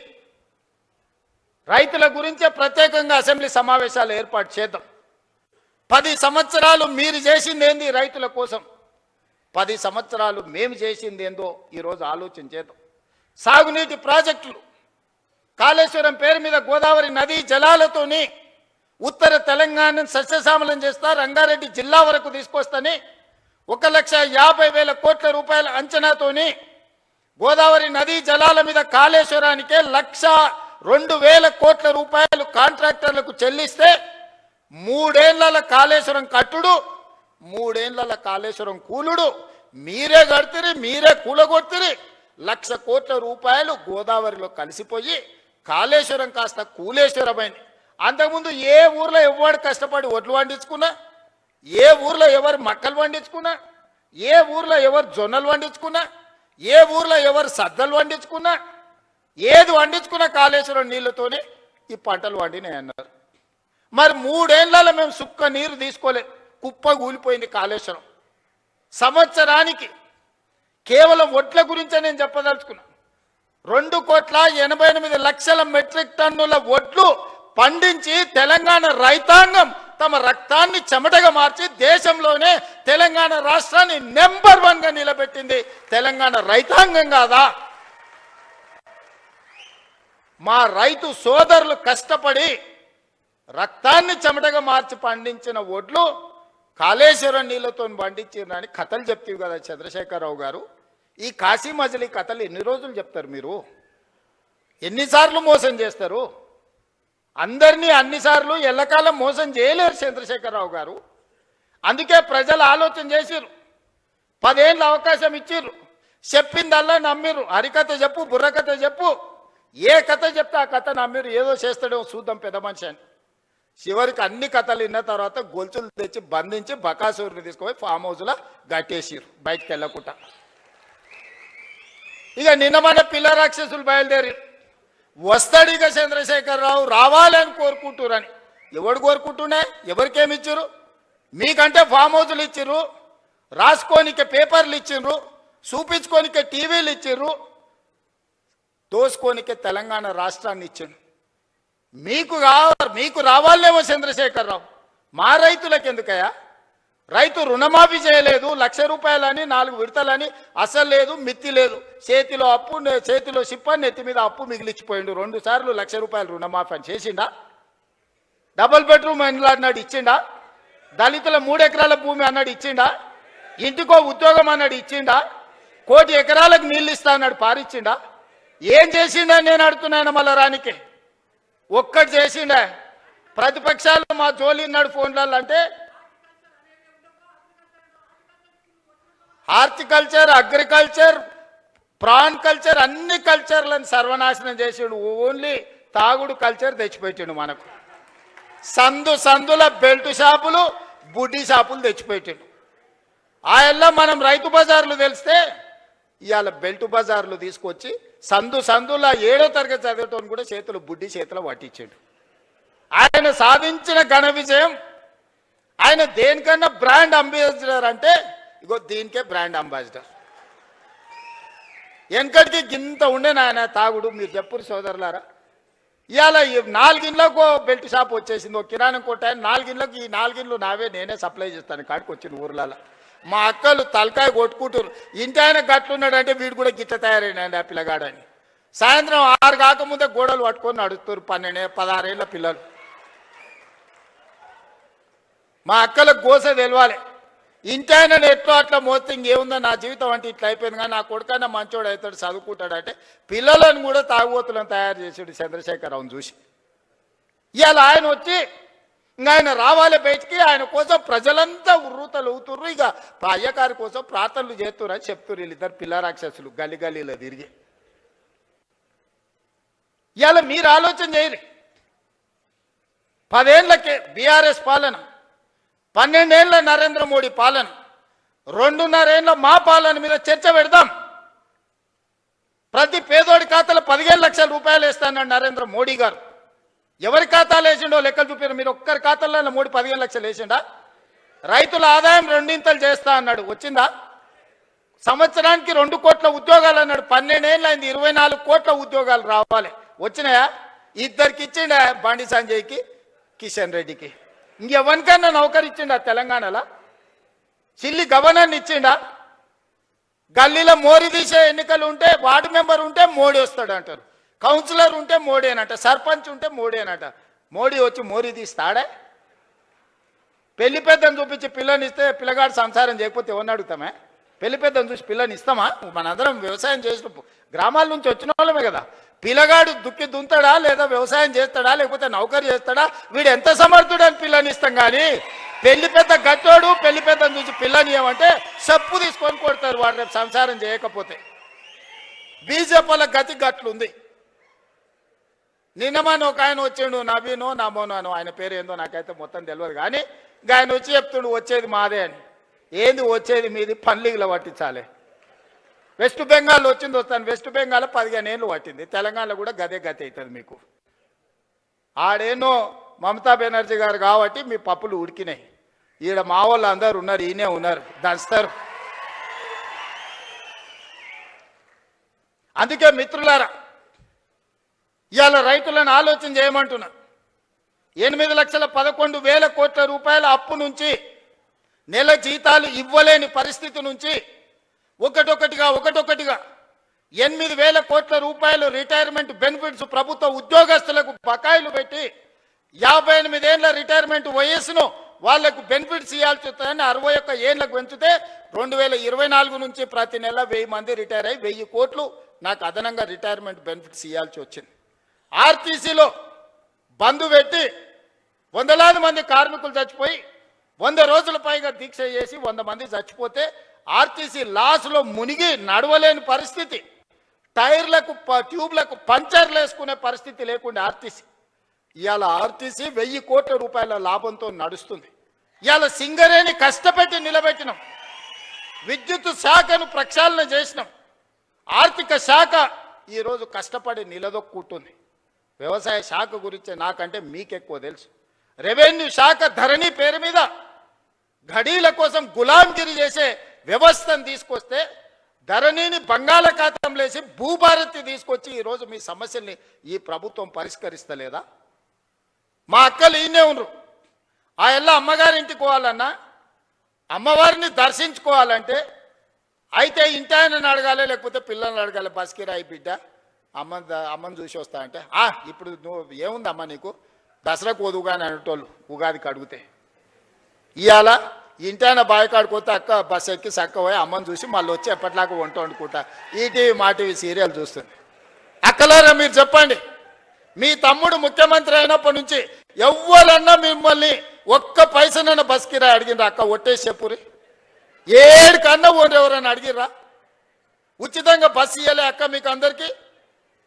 రైతుల గురించే ప్రత్యేకంగా అసెంబ్లీ సమావేశాలు ఏర్పాటు చేద్దాం. 10 సంవత్సరాలు మీరు చేసింది ఏంది రైతుల కోసం, 10 సంవత్సరాలు మేము చేసింది ఏందో ఈరోజు ఆలోచన చేద్దాం. సాగునీటి ప్రాజెక్టులు కాళేశ్వరం పేరు మీద గోదావరి నదీ జలాలతోని ఉత్తర తెలంగాణను సస్యశ్యామలం చేస్తా, రంగారెడ్డి జిల్లా వరకు తీసుకొస్తని 1,50,000 కోట్ల రూపాయల అంచనాతోని గోదావరి నదీ జలాల మీద కాళేశ్వరానికే 1,02,000 కోట్ల రూపాయలు కాంట్రాక్టర్లకు చెల్లిస్తే 3 ఏళ్ల కాళేశ్వరం కట్టుడు, 3 ఏళ్ల కాళేశ్వరం కూలుడు మీరే కడుతురి, మీరే కూలగొడుతురి. 1,00,000 కోట్ల రూపాయలు గోదావరిలో కలిసిపోయి కాళేశ్వరం కాస్త కూలేశ్వరమైంది. అంతకుముందు ఏ ఊర్లో ఎవరు కష్టపడి ఒడ్లు పండించుకున్నా, ఏ ఊర్లో ఎవరు మక్కలు పండించుకున్నా, ఏ ఊర్లో ఎవరు జొన్నలు పండించుకున్నా, ఏ ఊర్లో ఎవరు సద్దలు పండించుకున్నా, ఏది పండించుకున్నా కాళేశ్వరం నీళ్లతోనే ఈ పంటలు పండినాయి అన్నారు. మరి 3 ఏళ్లలో మేము సుక్క నీరు తీసుకోలేదు, కుప్ప కూలిపోయింది కాళేశ్వరం. సంవత్సరానికి కేవలం ఒడ్ల గురించే నేను చెప్పదలుచుకున్నా, 2,88,00,000 మెట్రిక్ టన్నుల ఒడ్లు పండించి తెలంగాణ రైతాంగం తమ రక్తాన్ని చెమటగా మార్చి దేశంలోనే తెలంగాణ రాష్ట్రాన్ని నెంబర్ 1గా నిలబెట్టింది తెలంగాణ రైతాంగం కాదా? మా రైతు సోదరులు కష్టపడి రక్తాన్ని చెమటగా మార్చి పండించిన ఒడ్లు కాళేశ్వరం నీళ్లతో పండించారని కథలు చెప్తావు కదా చంద్రశేఖరరావు గారు. ఈ కాశీ మజిలీ కథలు ఎన్ని రోజులు చెప్తారు మీరు? ఎన్నిసార్లు మోసం చేస్తారు? అందరినీ అన్నిసార్లు ఎల్లకాలం మోసం చేయలేరు చంద్రశేఖరరావు గారు. అందుకే ప్రజలు ఆలోచన చేసిర్రు, 10 ఏళ్ళు అవకాశం ఇచ్చిర్రు, చెప్పిందల్లా నమ్మిర్రు. హరికథ చెప్పు, బుర్రకథ చెప్పు, ఏ కథ చెప్తే ఆ కథ నమ్మిర్రు. ఏదో చేస్తాడో చూద్దాం పెద్ద మనిషి అని. చివరికి అన్ని కథలు విన్న తర్వాత గొలుసులు తెచ్చి బంధించి బకాసూరుని తీసుకుపోయి ఫామ్ హౌస్లో గట్టేసిర్రు బయటికి వెళ్ళకుండా. ఇక నిన్న మన పిల్ల రాక్షసులు బయలుదేరి వస్తాడు ఇక చంద్రశేఖరరావు రావాలని కోరుకుంటురని. ఎవడు కోరుకుంటున్నా? ఎవరికేమిచ్చిర్రు? మీకంటే ఫామ్ హౌస్లు ఇచ్చిర్రు, రాసుకోనికే పేపర్లు ఇచ్చిర్రు, చూపించుకోనికే టీవీలు ఇచ్చిర్రు, దోసుకోనికే తెలంగాణ రాష్ట్రాన్ని ఇచ్చిండు. మీకు రావాలేమో చంద్రశేఖరరావు, మా రైతులకు ఎందుకయ్యా? రైతు రుణమాఫీ చేయలేదు, 1,00,000 రూపాయలని 4 విడతలని అసలు లేదు, మిత్తి లేదు. చేతిలో అప్పు, చేతిలో సిప్ప, నెత్తి మీద అప్పు మిగిలిచ్చిపోయిండు. 2 సార్లు 1,00,000 రూపాయలు రుణమాఫీ అని చేసిండా? డబుల్ బెడ్రూమ్ అన్నాడు ఇచ్చిండా? దళితుల 3 ఎకరాల భూమి అన్నాడు ఇచ్చిండా? ఇంటికో ఉద్యోగం అన్నాడు ఇచ్చిండా? 1 కోటి ఎకరాలకు నీళ్ళు ఇస్తా అన్నాడు పారిచ్చిండా? ఏం చేసిండా నేను అడుగుతున్నాను మళ్ళా రానికి. ఒక్కటి చేసిండా? ప్రతిపక్షాలు మా జోలి ఉన్నాడు ఫోన్లలో అంటే హార్టికల్చర్, అగ్రికల్చర్, ప్రాన్ కల్చర్ అన్ని కల్చర్లను సర్వనాశనం చేసిండు. ఓన్లీ తాగుడు కల్చర్ తెచ్చిపెట్టిండు మనకు. సందుల బెల్ట్ షాపులు, బుడ్డి షాపులు తెచ్చిపెట్టిండు. ఆయల్లో మనం రైతు బజార్లు తెలిస్తే ఇవాళ బెల్ట్ బజార్లు తీసుకొచ్చి సందుల 7వ తరగతి చదివేటోని కూడా చేతులు బుడ్డి చేతిలో పట్టించాడు. ఆయన సాధించిన ఘన విజయం. ఆయన దేనికన్నా బ్రాండ్ అంబాసిడర్ అంటే ఇగో దీనికే బ్రాండ్ అంబాసిడర్. వెనకటికి గింత ఉండే నాయన తాగుడు. మీరు చెప్పురు సోదరులారా. ఇవాళ 4 ఇండ్లకు బెల్ట్ షాప్ వచ్చేసింది. ఒక కిరాణం కొట్ట 4 ఇండ్లకు. ఈ 4 ఇండ్లు నావే, నేనే సప్లై చేస్తాను. కాడికి వచ్చింది ఊర్లలో. మా అక్కలు తలకాయ కొట్టుకుంటారు. ఇంటి ఆయన గట్లున్నాడంటే వీడు కూడా గిట్ట తయారైనాడు ఆ పిల్లగాడని. సాయంత్రం 6 కాకముందే గోడలు పట్టుకొని నడుస్తారు 12-16 ఏళ్ళ పిల్లలు. మా అక్కలకు గోస తెలవాలి. ఇంటి ఆయన ఎట్లో అట్లా మోస్తే ఇంకేముందో నా జీవితం అంటే ఇట్లా అయిపోయింది. కానీ నా కొడుకన్నా మంచోడు అవుతాడు, చదువుకుంటాడంటే పిల్లలను కూడా తాగుబోతులను తయారు చేసాడు చంద్రశేఖరరావును చూసి. ఇవాళ ఆయన వచ్చి ఇంకా ఆయన రావాలి బయటికి. ఆయన కోసం ప్రజలంతా ఉర్రూతలు అవుతుర్రు. ఇక అయ్యగారి కోసం ప్రార్థనలు చేస్తున్నారు అని చెప్తున్నారు వీళ్ళిద్దరు పిల్ల రాక్షసులు గల్లీలో తిరిగి. ఇవాళ మీరు ఆలోచన చేయరు. 10 ఏళ్ళకే బీఆర్ఎస్ పాలన, 12 ఏళ్ళ నరేంద్ర మోడీ పాలన, 2.5 ఏళ్ళ మా పాలన మీద చర్చ పెడదాం. ప్రతి పేదోడి ఖాతాలో 15 లక్షల రూపాయలు వేస్తానన్నాడు నరేంద్ర మోడీ గారు. ఎవరి ఖాతాలు వేసిండో లెక్కలు చూపారు. మీరు ఒక్కరి ఖాతాలో మోడీ 15 లక్షలు వేసిండా? రైతుల ఆదాయం 2 చేస్తా అన్నాడు. వచ్చిందా? సంవత్సరానికి 2 కోట్ల ఉద్యోగాలు అన్నాడు. 12 ఏళ్ళు అయింది, 24 కోట్ల ఉద్యోగాలు రావాలి. వచ్చినాయా? 2 ఇచ్చిండా, బండి సంజయ్కి, కిషన్ రెడ్డికి. ఇంకెవరికన్నా నౌకరు ఇచ్చిండా తెలంగాణలో? చిల్లి గవర్నర్ని ఇచ్చిండా? గల్లీలో మోరీ తీసే ఎన్నికలు ఉంటే వార్డు మెంబర్ ఉంటే మోడీ వస్తాడు అంటారు, కౌన్సిలర్ ఉంటే మోడీనట, సర్పంచ్ ఉంటే మోడీనట. మోడీ వచ్చి మోరీ తీస్తాడే? పెళ్లి పెద్దను చూపించి పిల్లని ఇస్తే పిల్లగాడు సంసారం చేయకపోతే ఎవరిని అడుగుతామే? పెళ్లి పెద్దను చూసి పిల్లని ఇస్తామా? మనందరం వ్యవసాయం చేసిన గ్రామాల నుంచి వచ్చిన వాళ్ళమే కదా. పిల్లగాడు దుక్కి దుంతాడా, లేదా వ్యవసాయం చేస్తాడా, లేకపోతే నౌకరీ చేస్తాడా, వీడు ఎంత సమర్థుడు అని పిల్లని ఇస్తాం. కానీ పెళ్లి పెద్ద గట్టోడు పెళ్లి పెద్దను చూసి పిల్లని ఏమంటే చెప్పు తీసుకొని కొడతారు వాడు రేపు సంసారం చేయకపోతే. బీజేపీల గతి గట్లుంది. నిన్నమాని ఒక ఆయన వచ్చిండు, నవీనో నమోనాను, ఆయన పేరు ఏందో నాకైతే మొత్తం తెలియదు. కానీ ఆయన వచ్చి చెప్తుండు వచ్చేది మాదే అని. ఏంది వచ్చేది మీది? పన్లీగులో పట్టించాలి. వెస్ట్ బెంగాల్ వచ్చింది వస్తాను. వెస్ట్ బెంగాల్ 15 ఏళ్ళు పట్టింది. తెలంగాణలో కూడా గదే గతి అవుతుంది మీకు. ఆడేనో మమతా బెనర్జీ గారు కాబట్టి మీ పప్పులు ఉడికినాయి. ఈడ మా వాళ్ళు అందరు ఉన్నారు, ఈయనే ఉన్నారు, దంచుతారు. అందుకే మిత్రులారా, ఇవాళ రైతులను ఆలోచన చేయమంటున్నా. 8,11,000 కోట్ల రూపాయల అప్పు నుంచి, నెల జీతాలు ఇవ్వలేని పరిస్థితి నుంచి ఒకటొకటిగా 8,000 కోట్ల రూపాయలు రిటైర్మెంట్ బెనిఫిట్స్ ప్రభుత్వ ఉద్యోగస్తులకు బకాయిలు పెట్టి 58 ఏళ్ల రిటైర్మెంట్ వయస్సును వాళ్లకు బెనిఫిట్స్ ఇవ్వాల్సి వస్తుందని 61 ఏళ్లకు పెంచితే 2024 నుంచి ప్రతి నెల 1000 మంది రిటైర్ అయ్యి 1000 కోట్లు నాకు అదనంగా రిటైర్మెంట్ బెనిఫిట్స్ ఇవ్వాల్సి వచ్చింది. ఆర్టీసీలో బంద్ పెట్టి వందలాది మంది కార్మికులు చచ్చిపోయి 100 రోజుల పైగా దీక్ష చేసి 100 మంది చచ్చిపోతే ఆర్టీసీ లాస్లో మునిగి నడవలేని పరిస్థితి, టైర్లకు ట్యూబ్లకు పంచర్లు వేసుకునే పరిస్థితి లేకుండా ఆర్టీసీ. ఇవాళ ఆర్టీసీ 1000 కోట్ల రూపాయల లాభంతో నడుస్తుంది. ఇవాళ సింగరేణి కష్టపెట్టి నిలబెట్టినాం, విద్యుత్ శాఖను ప్రక్షాళన చేసినాం, ఆర్థిక శాఖ ఈరోజు కష్టపడి నిలదొక్కుంటుంది. వ్యవసాయ శాఖ గురించి నాకంటే మీకెక్కువ తెలుసు. రెవెన్యూ శాఖ ధరణి పేరు మీద ఘడీల కోసం గులాంగిరి చేసే వ్యవస్థను తీసుకొస్తే ధరణిని బంగాళాఖాతంలో వేసి భూభారతి తీసుకొచ్చి ఈరోజు మీ సమస్యల్ని ఈ ప్రభుత్వం పరిష్కరిస్తలేదా? మా అక్కలు ఈయనే ఉన్నారు. ఆ ఎల్ల అమ్మగారింటికి పోవాలన్నా అమ్మవారిని దర్శించుకోవాలంటే అయితే ఇంటాయనని అడగాలి, లేకపోతే పిల్లల్ని అడగాలి. బస్కి రాయి బిడ్డ, అమ్మని చూసి వస్తా అంటే ఇప్పుడు నువ్వు ఏముంది అమ్మ నీకు, దసరాకు వదువుగా అని అనేటోళ్ళు ఉగాదికి అడిగితే. ఇవాళ ఇంటాయన బావి కాడిపోతే అక్క బస్ ఎక్కి చక్క పోయి అమ్మని చూసి మళ్ళీ వచ్చి ఎప్పటిలాగా వంట వండుకుంటా ఈటీవీ మా టీవీ సీరియల్ చూస్తుంది. అక్కలారా మీరు చెప్పండి, మీ తమ్ముడు ముఖ్యమంత్రి అయినప్పటి నుంచి ఎవ్వరన్నా మిమ్మల్ని ఒక్క పైసనన్నా బస్ కిరాయి అడిగినరా? అక్క ఒట్టేసి చెప్పురి, ఏడు కన్నా ఎవరన్నా అడిగిర్రా? ఉచితంగా బస్సు ఇవ్వలే అక్క మీకు అందరికీ?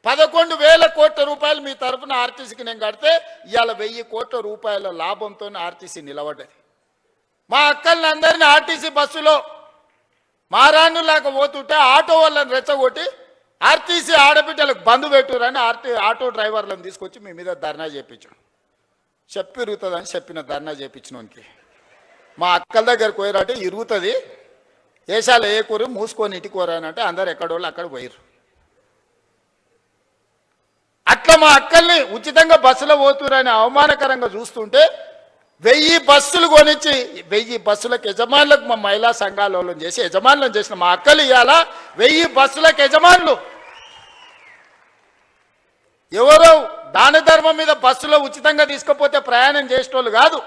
11,000 కోట్ల రూపాయలు మీ తరఫున ఆర్టీసీకి నేను కడితే ఇవాళ 1,000 కోట్ల రూపాయల లాభంతో ఆర్టీసీ నిలబడ్డది. మా అక్కల్ని అందరినీ ఆర్టీసీ బస్సులో మారాన్నులాగా పోతుంటే ఆటో వాళ్ళని రెచ్చగొట్టి ఆర్టీసీ ఆడబిడ్డలకు బంధు పెట్టురని ఆటో డ్రైవర్లను తీసుకొచ్చి మీ మీద ధర్నా చేయించాం. ఇరుగుతుందని చెప్పిన ధర్నా చేయించినోనికి మా అక్కల దగ్గరకు పోయారంటే ఇరుగుతుంది, ఏషాలు ఏ కూర మూసుకొని ఇటుకోరానంటే అందరు ఎక్కడోళ్ళు అక్కడ పోయారు. అట్లా మా అక్కల్ని ఉచితంగా బస్సులో పోతురని అవమానకరంగా చూస్తుంటే 1000 బస్సులు కొనిచ్చి 1000 బస్సులకు యజమానులకు మా మహిళా సంఘాలలో చేసి యజమానులను చేసిన మా అక్కలు ఇవాళ 1000 బస్సులకు యజమానులు. ఎవరో దాన ధర్మం మీద బస్సులో ఉచితంగా తీసుకుపోతే ప్రయాణం చేసేటోళ్ళు కాదు,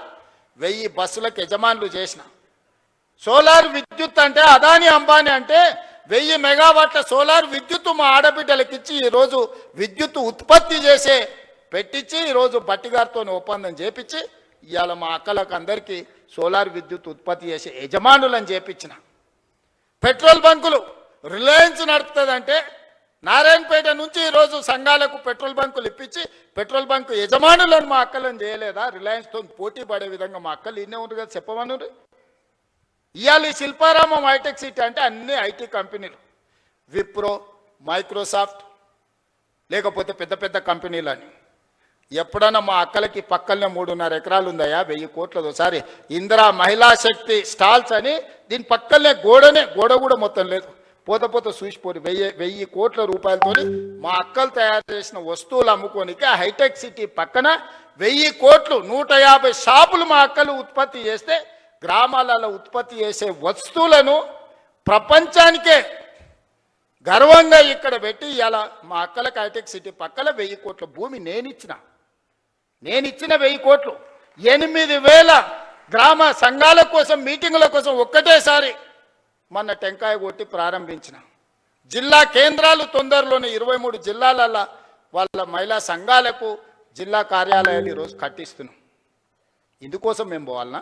1000 బస్సులకు యజమానులు చేసిన. సోలార్ విద్యుత్ అంటే అదాని అంబానీ అంటే 1000 మెగావాట్ల సోలార్ విద్యుత్ మా ఆడబిడ్డలకు ఇచ్చి ఈరోజు విద్యుత్ ఉత్పత్తి చేసే పెట్టించి ఈరోజు బట్టిగారితో ఒప్పందం చేపించి ఇవాళ మా అక్కలకు అందరికీ సోలార్ విద్యుత్ ఉత్పత్తి చేసే యజమానులను చేపించిన. పెట్రోల్ బంకులు రిలయన్స్ నడుపుతుందంటే నారాయణపేట నుంచి ఈరోజు సంఘాలకు పెట్రోల్ బంకులు ఇప్పించి పెట్రోల్ బంకు యజమానులను మా అక్కలను చేయలేదా? రిలయన్స్తో పోటీ పడే విధంగా మా అక్కలు ఇన్నే ఉంది కదా, చెప్పమను. ఇవాళ ఈ శిల్పారామం హైటెక్ సిటీ అంటే అన్ని ఐటీ కంపెనీలు, విప్రో, మైక్రోసాఫ్ట్, లేకపోతే పెద్ద పెద్ద కంపెనీలని. ఎప్పుడన్నా మా అక్కలకి పక్కనే 3.5 ఎకరాలు ఉందయా, 1000 కోట్లది. ఒకసారి ఇందిరా మహిళా శక్తి స్టాల్స్ అని దీని పక్కనే గోడ కూడా మొత్తం లేదు, పోత చూసిపోరు. 1000 కోట్ల రూపాయలతో మా అక్కలు తయారు చేసిన వస్తువులు అమ్ముకోనికి హైటెక్ సిటీ పక్కన 1000 కోట్లు 150 షాపులు మా అక్కలు ఉత్పత్తి చేస్తే గ్రామాలలో ఉత్పత్తి చేసే వస్తువులను ప్రపంచానికే గర్వంగా ఇక్కడ పెట్టి ఇలా మా అక్కలకు హైటెక్ సిటీ పక్కన 1000 కోట్ల భూమి నేనిచ్చిన 1000 కోట్లు 8,000 గ్రామ సంఘాల కోసం మీటింగుల కోసం ఒక్కటేసారి మొన్న టెంకాయ కొట్టి ప్రారంభించిన. జిల్లా కేంద్రాలు తొందరలోనే 23 జిల్లాల వాళ్ళ మహిళా సంఘాలకు జిల్లా కార్యాలయాలు ఈరోజు కట్టిస్తున్నాం. ఇందుకోసం మేము పోవాలనా?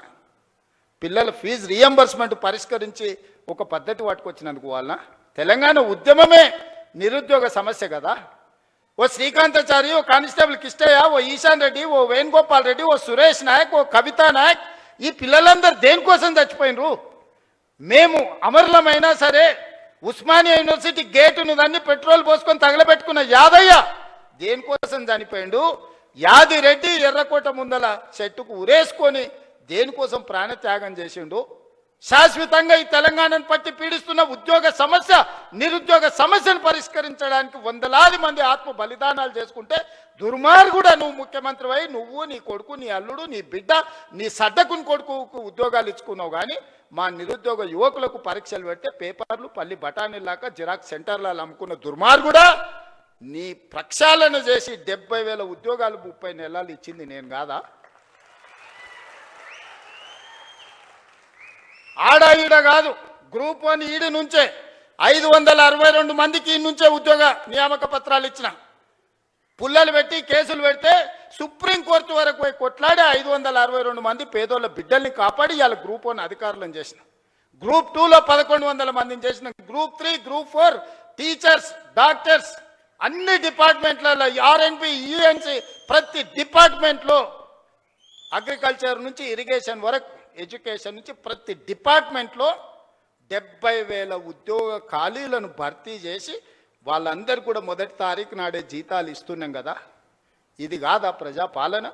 పిల్లల ఫీజు రియంబర్స్మెంట్ పరిష్కరించి ఒక పద్ధతి పట్టుకొచ్చినందుకు వాళ్ళ తెలంగాణ ఉద్యమమే నిరుద్యోగ సమస్య కదా. ఓ శ్రీకాంతాచారి, ఓ కానిస్టేబుల్ కిష్టయ్య, ఓ ఈశాన్ రెడ్డి, ఓ వేణుగోపాల్ రెడ్డి, ఓ సురేష్ నాయక్, ఓ కవితా నాయక్, ఈ పిల్లలందరూ దేనికోసం చచ్చిపోయినరు? మేము అమరులమైనా సరే ఉస్మానియా యూనివర్సిటీ గేటును దాన్ని పెట్రోల్ పోసుకొని తగలబెట్టుకున్న యాదయ్య దేనికోసం చనిపోయిండు? యాదిరెడ్డి ఎర్రకోట ముందల చెట్టుకు ఉరేసుకొని దేనికోసం ప్రాణత్యాగం చేసిండు? శాశ్వతంగా ఈ తెలంగాణను పట్టి పీడిస్తున్న ఉద్యోగ సమస్య, నిరుద్యోగ సమస్యను పరిష్కరించడానికి 100,000 మంది ఆత్మ బలిదానాలు చేసుకుంటే దుర్మార్గుడా నువ్వు ముఖ్యమంత్రి అయి నువ్వు, నీ కొడుకు, నీ అల్లుడు, నీ బిడ్డ, నీ సడ్డకుని కొడుకుకు ఉద్యోగాలు ఇచ్చుకున్నావు. కానీ మా నిరుద్యోగ యువకులకు పరీక్షలు పెడితే పేపర్లు పల్లి బఠానీలాగా జిరాక్స్ సెంటర్లలో అమ్ముకున్న దుర్మార్గుడా, నీ ప్రక్షాళన చేసి 70,000 ఉద్యోగాలు 30 నెలలు ఇచ్చింది నేను కాదా? ఆడ ఈడ కాదు, గ్రూప్ 1 ఈడి నుంచే 562 మందికి ఈ నుంచే ఉద్యోగ నియామక పత్రాలు ఇచ్చిన. పుల్లలు పెట్టి కేసులు పెడితే సుప్రీంకోర్టు వరకు పోయి కొట్లాడి 562 మంది పేదోళ్ళ బిడ్డల్ని కాపాడి ఇవాళ గ్రూప్ 1 అధికారులను చేసిన. గ్రూప్ 2లో 1100 మందిని చేసిన. గ్రూప్ 3, గ్రూప్ 4 టీచర్స్, డాక్టర్స్ అన్ని డిపార్ట్మెంట్లలో ఆర్ఎన్బి, యుఎన్సి ప్రతి డిపార్ట్మెంట్లో అగ్రికల్చర్ నుంచి ఇరిగేషన్ వరకు ఎడ్యుకేషన్ నుంచి ప్రతి డిపార్ట్మెంట్లో 70,000 ఉద్యోగ ఖాళీలను భర్తీ చేసి వాళ్ళందరూ కూడా మొదటి తారీఖు నాడే జీతాలు ఇస్తున్నాం కదా. ఇది కాదా ప్రజాపాలన?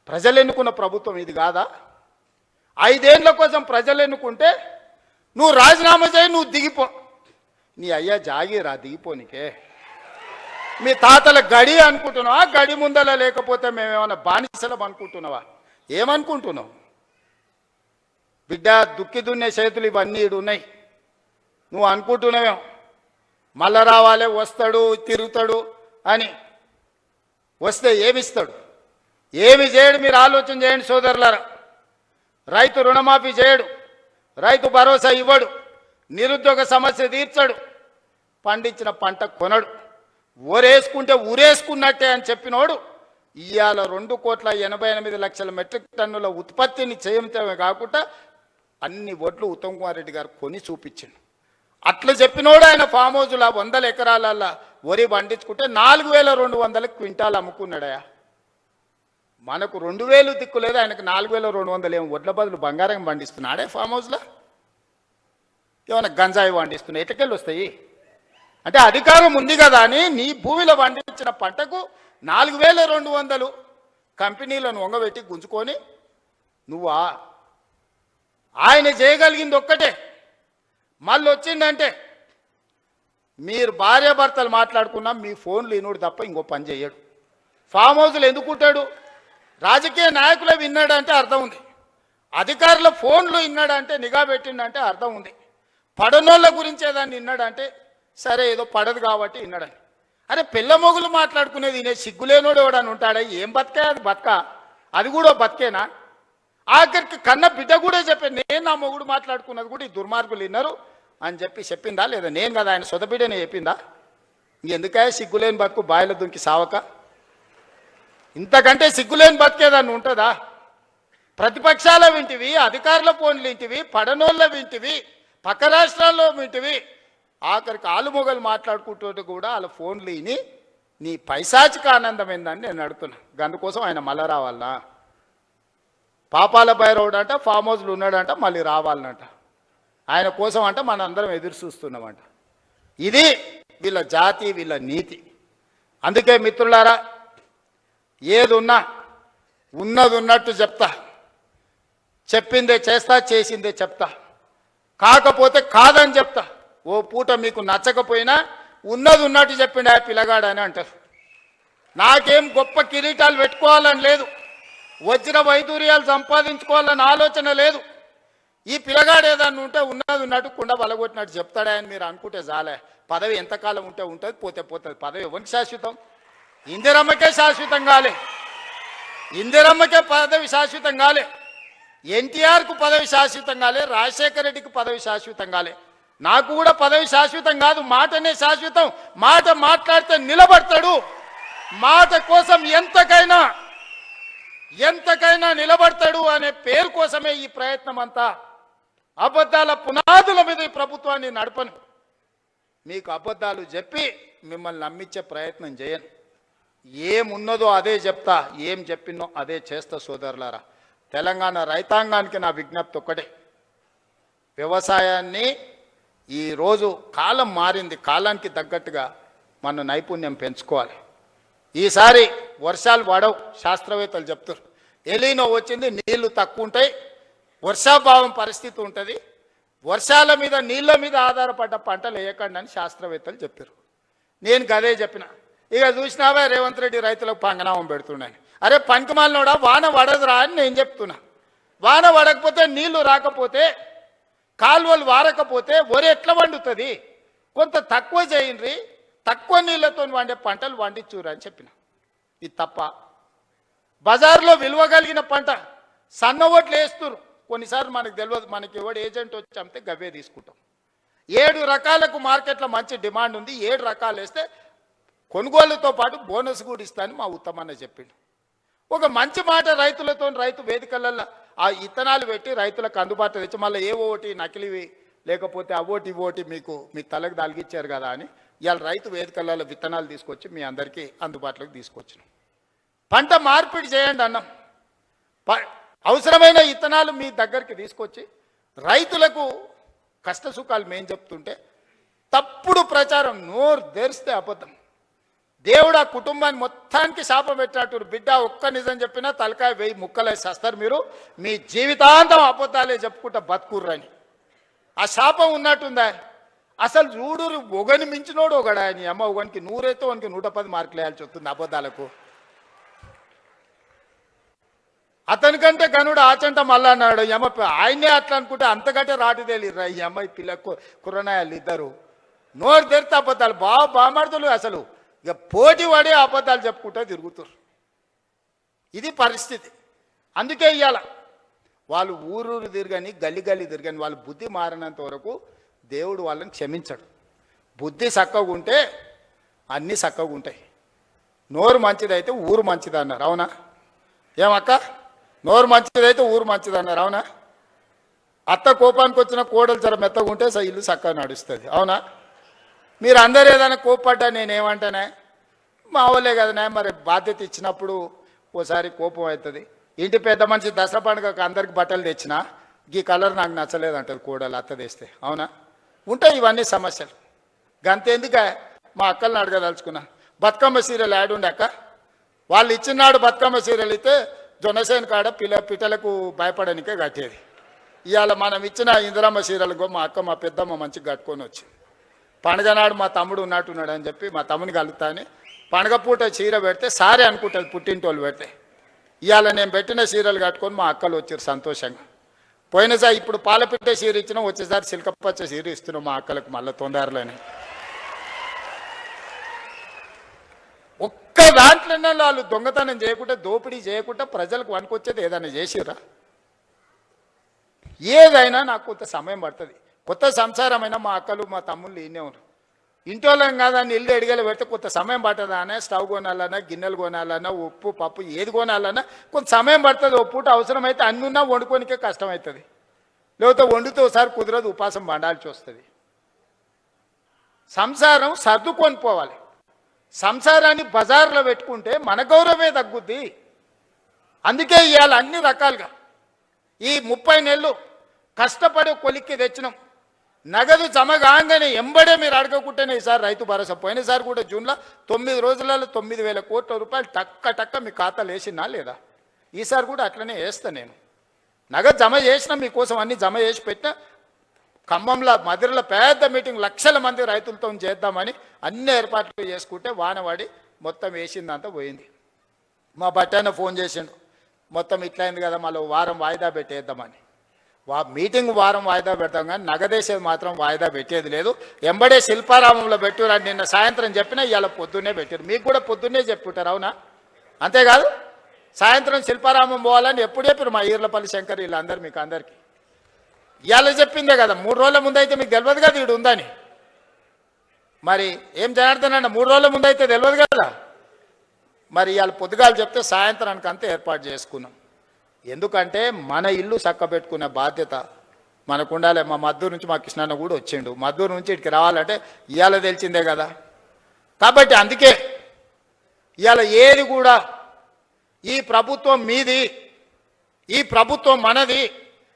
ప్రజలు ఎన్నుకున్న ప్రభుత్వం ఇది కాదా? 5 ఏళ్ల కోసం ప్రజలు ఎన్నుకుంటే నువ్వు రాజీనామా చేయి, నువ్వు దిగిపో. నీ అయ్యా జాగీరా దిగిపోనికే? మీ తాతల గడి అనుకుంటున్నావా? గడి ముందల లేకపోతే మేమేమన్నా బానిసలం అనుకుంటున్నావా? ఏమనుకుంటున్నావు? బిడ్డ దుక్కి దున్నే చేతులు ఇవన్నీ ఈడు ఉన్నాయి. నువ్వు అనుకుంటున్నావేమో మళ్ళా రావాలే, వస్తాడు, తిరుగుతాడు అని. వస్తే ఏమిస్తాడు, ఏమి చేయడు? మీరు ఆలోచన చేయండి సోదరులారా. రైతు రుణమాఫీ చేయడు, రైతు భరోసా ఇవ్వడు, నిరుద్యోగ సమస్య తీర్చడు, పండించిన పంట కొనడు. ఊరేసుకుంటే ఊరేసుకున్నట్టే అని చెప్పినోడు ఇవాళ 2,88,00,000 మెట్రిక్ టన్నుల ఉత్పత్తిని చేయటమే కాకుండా అన్ని ఒడ్లు ఉత్తమ్ కుమార్ రెడ్డి గారు కొని చూపించిండు. అట్లా చెప్పినోడు ఆయన ఫామ్ హౌస్లో 100 ఎకరాలల్లో వరి పండించుకుంటే 4,200 క్వింటాలు అమ్ముకున్నాడయా. మనకు 2,000 దిక్కు లేదు, ఆయనకు 4,200 ఏమో వడ్ల బదులు బంగారం పండిస్తున్నాడే ఫామ్ హౌస్లో. ఏమైనా గంజాయి పండిస్తున్నాయి, ఎట్లకెళ్ళి వస్తాయి? అంటే అధికారం ఉంది కదా అని నీ భూమిలో పండించిన పంటకు 4,200 కంపెనీలను వంగబెట్టి గుంజుకొని నువ్వా? ఆయన చేయగలిగింది ఒక్కటే, మళ్ళీ వచ్చిందంటే మీరు భార్యాభర్తలు మాట్లాడుకున్నా మీ ఫోన్లు ఇనుడు తప్ప ఇంకో పని చేయడు. ఫామ్ హౌస్లు ఎందుకుంటాడు? రాజకీయ నాయకులే విన్నాడంటే అర్థం ఉంది, అధికారుల ఫోన్లు విన్నాడంటే, నిఘా పెట్టిండంటే అర్థం ఉంది. పడనోళ్ళ గురించి ఏదాన్ని విన్నాడంటే సరే ఏదో పడదు కాబట్టి విన్నాడని. అరే పిల్ల మొగులు మాట్లాడుకునేది వినే సిగ్గులేనోడు ఎవడని ఉంటాడా? ఏం బతికే అది బతక? అది కూడా బతికేనా? ఆఖరికి కన్న బిడ్డ కూడా చెప్పాను, నేను నా మొగుడు మాట్లాడుకున్నది కూడా ఈ దుర్మార్గులు విన్నారు అని చెప్పిందా లేదా? నేను కదా ఆయన సొంత బిడ్డనే చెప్పిందా? ఇంకెందుకే సిగ్గులేని బతుకు బాయిల దుంకి సావక? ఇంతకంటే సిగ్గులేని బతికేదాన్ని ఉంటుందా? ప్రతిపక్షాల వింటివి, అధికారుల ఫోన్లు వింటివి, పడనోళ్ళ వింటివి, పక్క రాష్ట్రాల్లో వింటివి, ఆఖరికి ఆలుమొగలు మాట్లాడుకుంటూ కూడా వాళ్ళ ఫోన్లు విని నీ పైశాచిక ఆనందం ఏందని నేను అడుగుతున్నా. అందుకోసం ఆయన మళ్ళా రావాలనా? పాపాల భైరవుడు అంట ఫామ్ హౌస్లో ఉన్నాడంట, మళ్ళీ రావాలనంట. ఆయన కోసం అంట మన అందరం ఎదురు చూస్తున్నామంట. ఇది వీళ్ళ జాతి, వీళ్ళ నీతి. అందుకే మిత్రులారా, ఏది ఉన్నా ఉన్నది ఉన్నట్టు చెప్తా, చెప్పిందే చేస్తా, చేసిందే చెప్తా, కాకపోతే కాదని చెప్తా. ఓ పూట మీకు నచ్చకపోయినా ఉన్నది ఉన్నట్టు చెప్పిండు ఆ పిల్లగాడని అంటారు. నాకేం గొప్ప కిరీటాలు పెట్టుకోవాలని లేదు, వజ్ర వైదూర్యాలు సంపాదించుకోవాలని ఆలోచన లేదు. ఈ పిల్లగాడు ఏదన్నా ఉంటే ఉన్నది ఉన్నట్టు కుండ బలగొట్టినట్టు చెప్తాడా అని మీరు అనుకుంటే చాలే. పదవి ఎంతకాలం ఉంటే ఉంటుంది, పోతే పోతుంది. పదవి ఎవరికి శాశ్వతం? ఇందిరమ్మకే శాశ్వతం కాలే, ఇందిరమ్మకే పదవి శాశ్వతం కాలే, ఎన్టీఆర్కు పదవి శాశ్వతం కాలే, రాజశేఖర రెడ్డికి పదవి శాశ్వతం కాలే. నాకు కూడా పదవి శాశ్వతం కాదు, మాటనే శాశ్వతం. మాట మాట్లాడితే నిలబడతాడు, మాట కోసం ఎంతకైనా నిలబడతాడు అనే పేరు కోసమే ఈ ప్రయత్నం అంతా. అబద్ధాల పునాదుల మీద ఈ ప్రభుత్వాన్ని నడపను. మీకు అబద్ధాలు చెప్పి మిమ్మల్ని నమ్మించే ప్రయత్నం చేయను. ఏమున్నదో అదే చెప్తా, ఏం చెప్పినో అదే చేస్తా. సోదరులారా, తెలంగాణ రైతాంగానికి నా విజ్ఞప్తి ఒక్కటే, వ్యవసాయాన్ని ఈరోజు కాలం మారింది, కాలానికి తగ్గట్టుగా మన నైపుణ్యం పెంచుకోవాలి. ఈసారి వర్షాలు పడవు, శాస్త్రవేత్తలు చెప్తారు. ఎలీనో వచ్చింది, నీళ్లు తక్కువ ఉంటాయి, వర్షాభావం పరిస్థితి ఉంటుంది, వర్షాల మీద నీళ్ళ మీద ఆధారపడ్డ పంటలు వేయకండి అని శాస్త్రవేత్తలు చెప్పారు. నేను గదే చెప్పిన. ఇక చూసినావా రేవంత్ రెడ్డి రైతులకు పంగనామం పెడుతున్నాను. అరే పంకమాలనోడా, వాన పడదురా అని నేను చెప్తున్నా. వాన పడకపోతే, నీళ్లు రాకపోతే, కాలువలు వారకపోతే వరి ఎట్లా వండుతుంది? కొంత తక్కువ చేయండి, తక్కువ నీళ్లతో వండే పంటలు వండించురు అని చెప్పిన. ఇది తప్ప? బజార్లో విలువ కలిగిన పంట సన్న ఓట్లు వేస్తున్నారు. కొన్నిసార్లు మనకు తెలియదు, మనకి ఎవడు ఏజెంట్ వచ్చి అమ్మితే గవ్వే తీసుకుంటాం. 7 రకాలకు మార్కెట్లో మంచి డిమాండ్ ఉంది, 7 రకాలు వేస్తే కొనుగోలుతో పాటు బోనస్ కూడా ఇస్తానని మా ఉత్తమన్న చెప్పిండు. ఒక మంచి మాట రైతులతో, రైతు వేదికలలో ఆ ఇత్తనాలు పెట్టి రైతులకు అందుబాటులో తెచ్చి మళ్ళీ ఏ ఓటి నకిలివి లేకపోతే అవోటి ఇవోటి మీ తలకు దాల్గిచ్చారు కదా అని ఇవాళ రైతు వేదికలలో విత్తనాలు తీసుకొచ్చి మీ అందరికీ అందుబాటులోకి తీసుకొచ్చినాం. పంట మార్పిడి చేయండి అన్నాం. అవసరమైన ఇత్తనాలు మీ దగ్గరికి తీసుకొచ్చి రైతులకు కష్ట సుఖాలు మేం చెప్తుంటే తప్పుడు ప్రచారం, నోరు తెరిస్తే అబద్ధం. దేవుడు ఆ కుటుంబాన్ని మొత్తానికి శాపం పెట్టినట్టు. బిడ్డ ఒక్క నిజం చెప్పినా తలకాయ 1000 ముక్కలేసి చేస్తారు. మీరు మీ జీవితాంతం అబద్ధాలే చెప్పుకుంటా బతుకుర్రని ఆ శాపం ఉన్నట్టుందా? అసలు చూడు, ఒకని మించినోడు ఒకడా అని అమ్మ, ఒకనికి 100 అయితే వానికి 110 మార్కులు వేయాల్సి వస్తుంది అబద్ధాలకు. అతనికంటే గనుడు ఆచంట మళ్ళా అన్నాడు. ఆయనే అట్లా అనుకుంటే అంతకంటే రాటు తేలిర్రా ఈ అమ్మాయి పిల్ల కుర్రనాయాలు ఇద్దరు. నోరు తెరితే అబద్ధాలు బామాడుతులు. అసలు ఇక పోటీ పడి అబద్ధాలు చెప్పుకుంటూ తిరుగుతారు. ఇది పరిస్థితి. అందుకే ఇవాళ వాళ్ళు ఊరూరు తిరగని గల్లి తిరగని వాళ్ళు బుద్ధి మారినంత వరకు దేవుడు వాళ్ళని క్షమించడు. బుద్ధి చక్కగా ఉంటే అన్నీ చక్కగా ఉంటాయి. నోరు మంచిదైతే ఊరు మంచిది అన్నారు, అవునా? ఏమక్క? నోరు మంచిదైతే ఊరు మంచిది అన్నారు, అవునా? అత్త కోపానికి వచ్చిన కోడలు జర మెత్తగా ఉంటే ఇల్లు చక్కగా నడుస్తుంది, అవునా? మీరు అందరు ఏదైనా కోప్పడ్డా నేనేమంటానే, మా వాళ్ళే కదనే, మరి బాధ్యత ఇచ్చినప్పుడు ఓసారి కోపం అవుతుంది. ఇంటి పెద్ద మనిషి దసరా పండుగకు అందరికి బట్టలు తెచ్చినా ఈ కలర్ నాకు నచ్చలేదు అంటారు కోడలు అత్త తెస్తే, అవునా? ఉంటాయి ఇవన్నీ సమస్యలు. గంతెందుక మా అక్కల్ని అడగదలుచుకున్నా, బతుకమ్మ సీరియల్ యాడ్ ఉండే అక్క, వాళ్ళు ఇచ్చినాడు బతుకమ్మ సీరియల్ అయితే జొన్నసేన కాడ పిట్టలకు భయపడనికే కట్టేది. ఇవాళ మనం ఇచ్చిన ఇందిరమ్మ సీరియల్కో మా అక్క మా పెద్దమ్మ మంచిగా కట్టుకొని వచ్చింది. పండుగ నాడు మా తమ్ముడు ఉన్నట్టున్నాడు అని చెప్పి మా తమ్ముని కలుగుతా అని పండుగ పూట చీర పెడితే సారే అనుకుంటుంది పుట్టింటోళ్ళు పెడితే. ఇవాళ నేను పెట్టిన చీరలు కట్టుకొని మా అక్కలు వచ్చారు సంతోషంగా. పోయినసారి ఇప్పుడు పాలపిట్ట చీర ఇచ్చినా వచ్చేసారి సిల్కపచ్చ చీర ఇస్తున్నాం మా అక్కలకు మళ్ళీ తొందరలోనే. ఒక్క దాంట్లోనే వాళ్ళు దొంగతనం చేయకుండా దోపిడీ చేయకుండా ప్రజలకు వనుకొచ్చేది ఏదైనా చేసిరా? ఏదైనా నాకు కొంత సమయం పడుతుంది. కొత్త సంసారమైనా మా అక్కలు మా తమ్ముళ్ళు ఈయనే ఉన్నారు. ఇంటోళ్ళం కాదని ఇల్లు ఎడిగేలా పెడితే కొంత సమయం పడుతుందా అనే స్టవ్ కొనాలన్నా గిన్నెలు కొనాలన్నా ఉప్పు పప్పు ఏది కొనాలన్నా కొంత సమయం పడుతుంది. ఓ పూట అవసరమైతే అన్నున్నా వండుకోనికే కష్టమవుతుంది. లేకపోతే వండుతూ ఒకసారి కుదరదు, ఉపాసం పండాల్సి వస్తుంది. సంసారం సర్దుకొని పోవాలి. సంసారాన్ని బజార్లో పెట్టుకుంటే మన గౌరవమే తగ్గుద్ది. అందుకే ఇవాళ అన్ని రకాలుగా ఈ 30 నెలలు కష్టపడి కొలిక్కి తెచ్చినాం. నగదు జమ కాగానే ఎంబడే మీరు అడగకుంటేనే ఈసారి రైతు భరోసా. పోయినసారి కూడా జూన్లో 9 రోజులలో 9,000 కోట్ల రూపాయలు టక్క మీ ఖాతాలు వేసినా లేదా? ఈసారి కూడా అట్లనే వేస్తా నేను. నగదు జమ చేసినా మీకోసం అన్ని జమ చేసి పెట్టినా. ఖమ్మంలో మదిరలో పెద్ద మీటింగ్, లక్షల మంది రైతులతో చేద్దామని అన్ని ఏర్పాట్లు చేసుకుంటే వానవాడి మొత్తం వేసిందంతా పోయింది. మా బట్టాన ఫోన్ చేసిండు, మొత్తం ఇట్లయింది కదా మళ్ళీ వారం వాయిదా పెట్టేద్దామని. మీటింగ్ వారం వాయిదా పెడతాం కానీ నగదేసేది మాత్రం వాయిదా పెట్టేది లేదు. ఎంబడే శిల్పారామంలో పెట్టారు. నిన్న సాయంత్రం చెప్పినా ఇవాళ పొద్దున్నే పెట్టారు. మీకు కూడా పొద్దున్నే చెప్పుంటారు, అవునా? అంతేకాదు సాయంత్రం శిల్పారామం పోవాలని ఎప్పుడు చెప్పారు మా ఈర్లపల్లి శంకర్ వీళ్ళందరూ. మీకు అందరికీ ఇవాళ చెప్పిందే కదా. 3 రోజుల ముందు అయితే మీకు తెలియదు కదా వీడు ఉందని. మరి ఏం జనార్దనన్న 3 రోజుల ముందు అయితే తెలియదు కదా. మరి ఇవాళ పొద్దుగాలు చెప్తే సాయంత్రానికి అంతా ఏర్పాటు చేసుకున్నాం. ఎందుకంటే మన ఇల్లు చక్కబెట్టుకునే బాధ్యత మనకు ఉండాలి. మా మద్దూరు నుంచి మా కృష్ణన్న కూడా వచ్చిండు. మద్దూరు నుంచి ఇక్కడికి రావాలంటే ఇవాళ తెలిసిందే కదా. కాబట్టి అందుకే ఇవాళ ఏది కూడా ఈ ప్రభుత్వం మీది, ఈ ప్రభుత్వం మనది,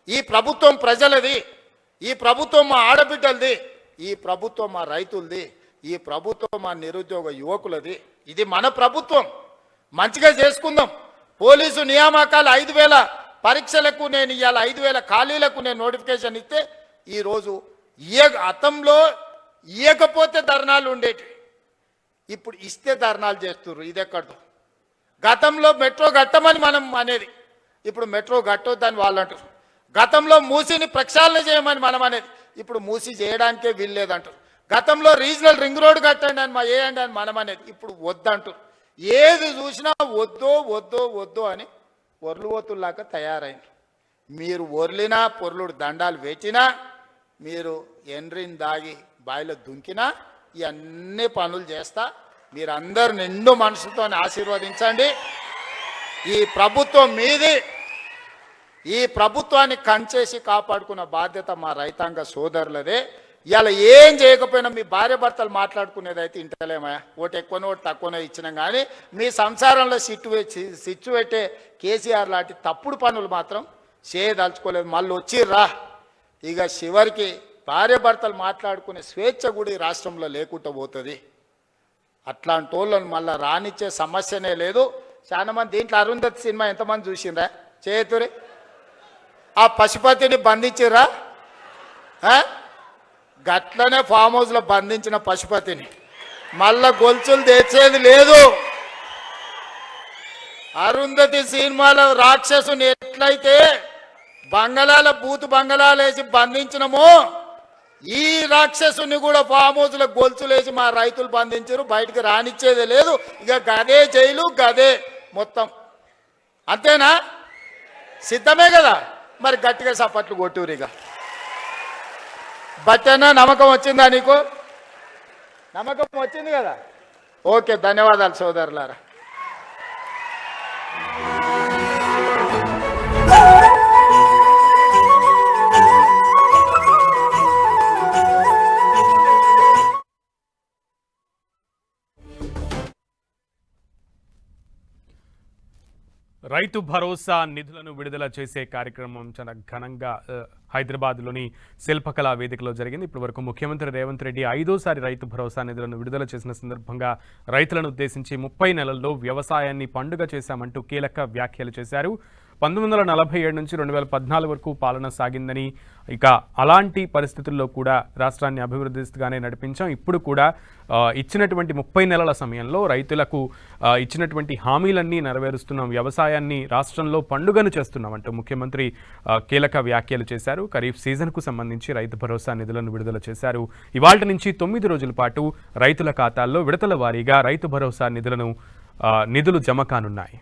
ఈ ప్రభుత్వం ప్రజలది, ఈ ప్రభుత్వం మా ఆడబిడ్డలది, ఈ ప్రభుత్వం మా రైతులది, ఈ ప్రభుత్వం మా నిరుద్యోగ యువకులది. ఇది మన ప్రభుత్వం. మంచిగా చేసుకుందాం. పోలీసు నియామకాలు 5,000 పరీక్షలకు నేను ఇవాళ 5,000 ఖాళీలకు నేను నోటిఫికేషన్ ఇస్తే ఈరోజు గతంలో ఇవ్వకపోతే ధర్నాలు ఉండేవి, ఇప్పుడు ఇస్తే ధర్నాలు చేస్తున్నారు. ఇది ఎక్కడో. గతంలో మెట్రో కట్టమని మనం అనేది, ఇప్పుడు మెట్రో కట్టొద్దని వాళ్ళు అంటారు. గతంలో మూసీని ప్రక్షాళన చేయమని మనం అనేది, ఇప్పుడు మూసీ చేయడానికే వీల్లేదంటారు. గతంలో రీజనల్ రింగ్ రోడ్ కట్టండి అని వేయండి అని మనం అనేది, ఇప్పుడు వద్దంటారు. ఏది చూసినా వద్దు అని ఒర్లువతుల్లాగా తయారైంది. మీరు ఒర్లినా పొర్లుడు దండాలు పెట్టినా, మీరు ఎండ్రిని దాగి బాయిలో దుంకినా ఇవన్నీ పనులు చేస్తా. మీరందరూ నిండు మనసుతో ఆశీర్వదించండి. ఈ ప్రభుత్వం మీది. ఈ ప్రభుత్వాన్ని కంచేసి కాపాడుకున్న బాధ్యత మా రైతాంగ సోదరులదే. ఇవాళ ఏం చేయకపోయినా మీ భార్య భర్తలు మాట్లాడుకునేది అయితే ఇంటలేమా? ఓటు ఎక్కువనో ఓటు తక్కువనో ఇచ్చినాం కానీ మీ సంసారంలో సిచ్చు పెట్టే కేసీఆర్ లాంటి తప్పుడు పనులు మాత్రం చేయదలుచుకోలేదు. మళ్ళీ వచ్చిర్రా ఇక చివరికి భార్య భర్తలు మాట్లాడుకునే స్వేచ్ఛ కూడా ఈ రాష్ట్రంలో లేకుండా పోతుంది. అట్లాంటి వాళ్ళని మళ్ళీ రానిచ్చే సమస్యనే లేదు. చాలా మంది దీంట్లో అరుంధతి సినిమా ఎంతమంది చూసిండ్రా? చేతురి ఆ పశుపతిని బంధించిర్రా? గట్లనే ఫామ్ హౌస్లో బంధించిన పశుపతిని మళ్ళా గొలుసులు తెచ్చేది లేదు. అరుంధతి సినిమాలో రాక్షసుని ఎట్లయితే బంగళాల బూతు బంగళాలేసి బంధించినమో ఈ రాక్షసుని కూడా ఫామ్ హౌస్లో గొలుసులేసి మా రైతులు బంధించారు. బయటికి రానిచ్చేదే లేదు. ఇక గదే జైలు గదే మొత్తం. అంతేనా? సిద్ధమే కదా? మరి గట్టిగా సపట్లు కొట్టురు. ఇక బట్టనా నమ్మకం వచ్చిందా నీకు? నమ్మకం వచ్చింది కదా? ఓకే, ధన్యవాదాలు సోదరులారా. రైతు భరోసా నిధులను విడుదల చేసే కార్యక్రమం చాలా ఘనంగా హైదరాబాద్లోని శిల్పకళా వేదికలో జరిగింది. ఇప్పటి వరకు ముఖ్యమంత్రి రేవంత్ రెడ్డి 5వ రైతు భరోసా నిధులను విడుదల చేసిన సందర్భంగా రైతులను ఉద్దేశించి 30 నెలల్లో వ్యవసాయాన్ని పండుగ చేశామంటూ కీలక వ్యాఖ్యలు చేశారు. 1947 నుంచి 2014 వరకు పాలన సాగిందని, ఇక అలాంటి పరిస్థితుల్లో కూడా రాష్ట్రాన్ని అభివృద్ధిగానే నడిపించాం. ఇప్పుడు కూడా ఇచ్చినటువంటి 30 నెలల సమయంలో రైతులకు ఇచ్చినటువంటి హామీలన్నీ నెరవేరుస్తున్నాం, వ్యవసాయాన్ని రాష్ట్రంలో పండుగను చేస్తున్నామంటూ ముఖ్యమంత్రి కీలక వ్యాఖ్యలు చేశారు. ఖరీఫ్ సీజన్కు సంబంధించి రైతు భరోసా నిధులను విడుదల చేశారు. ఇవాళ్టి నుంచి 9 రోజుల పాటు రైతుల ఖాతాల్లో విడతల వారీగా రైతు భరోసా నిధులు జమ కానున్నాయి.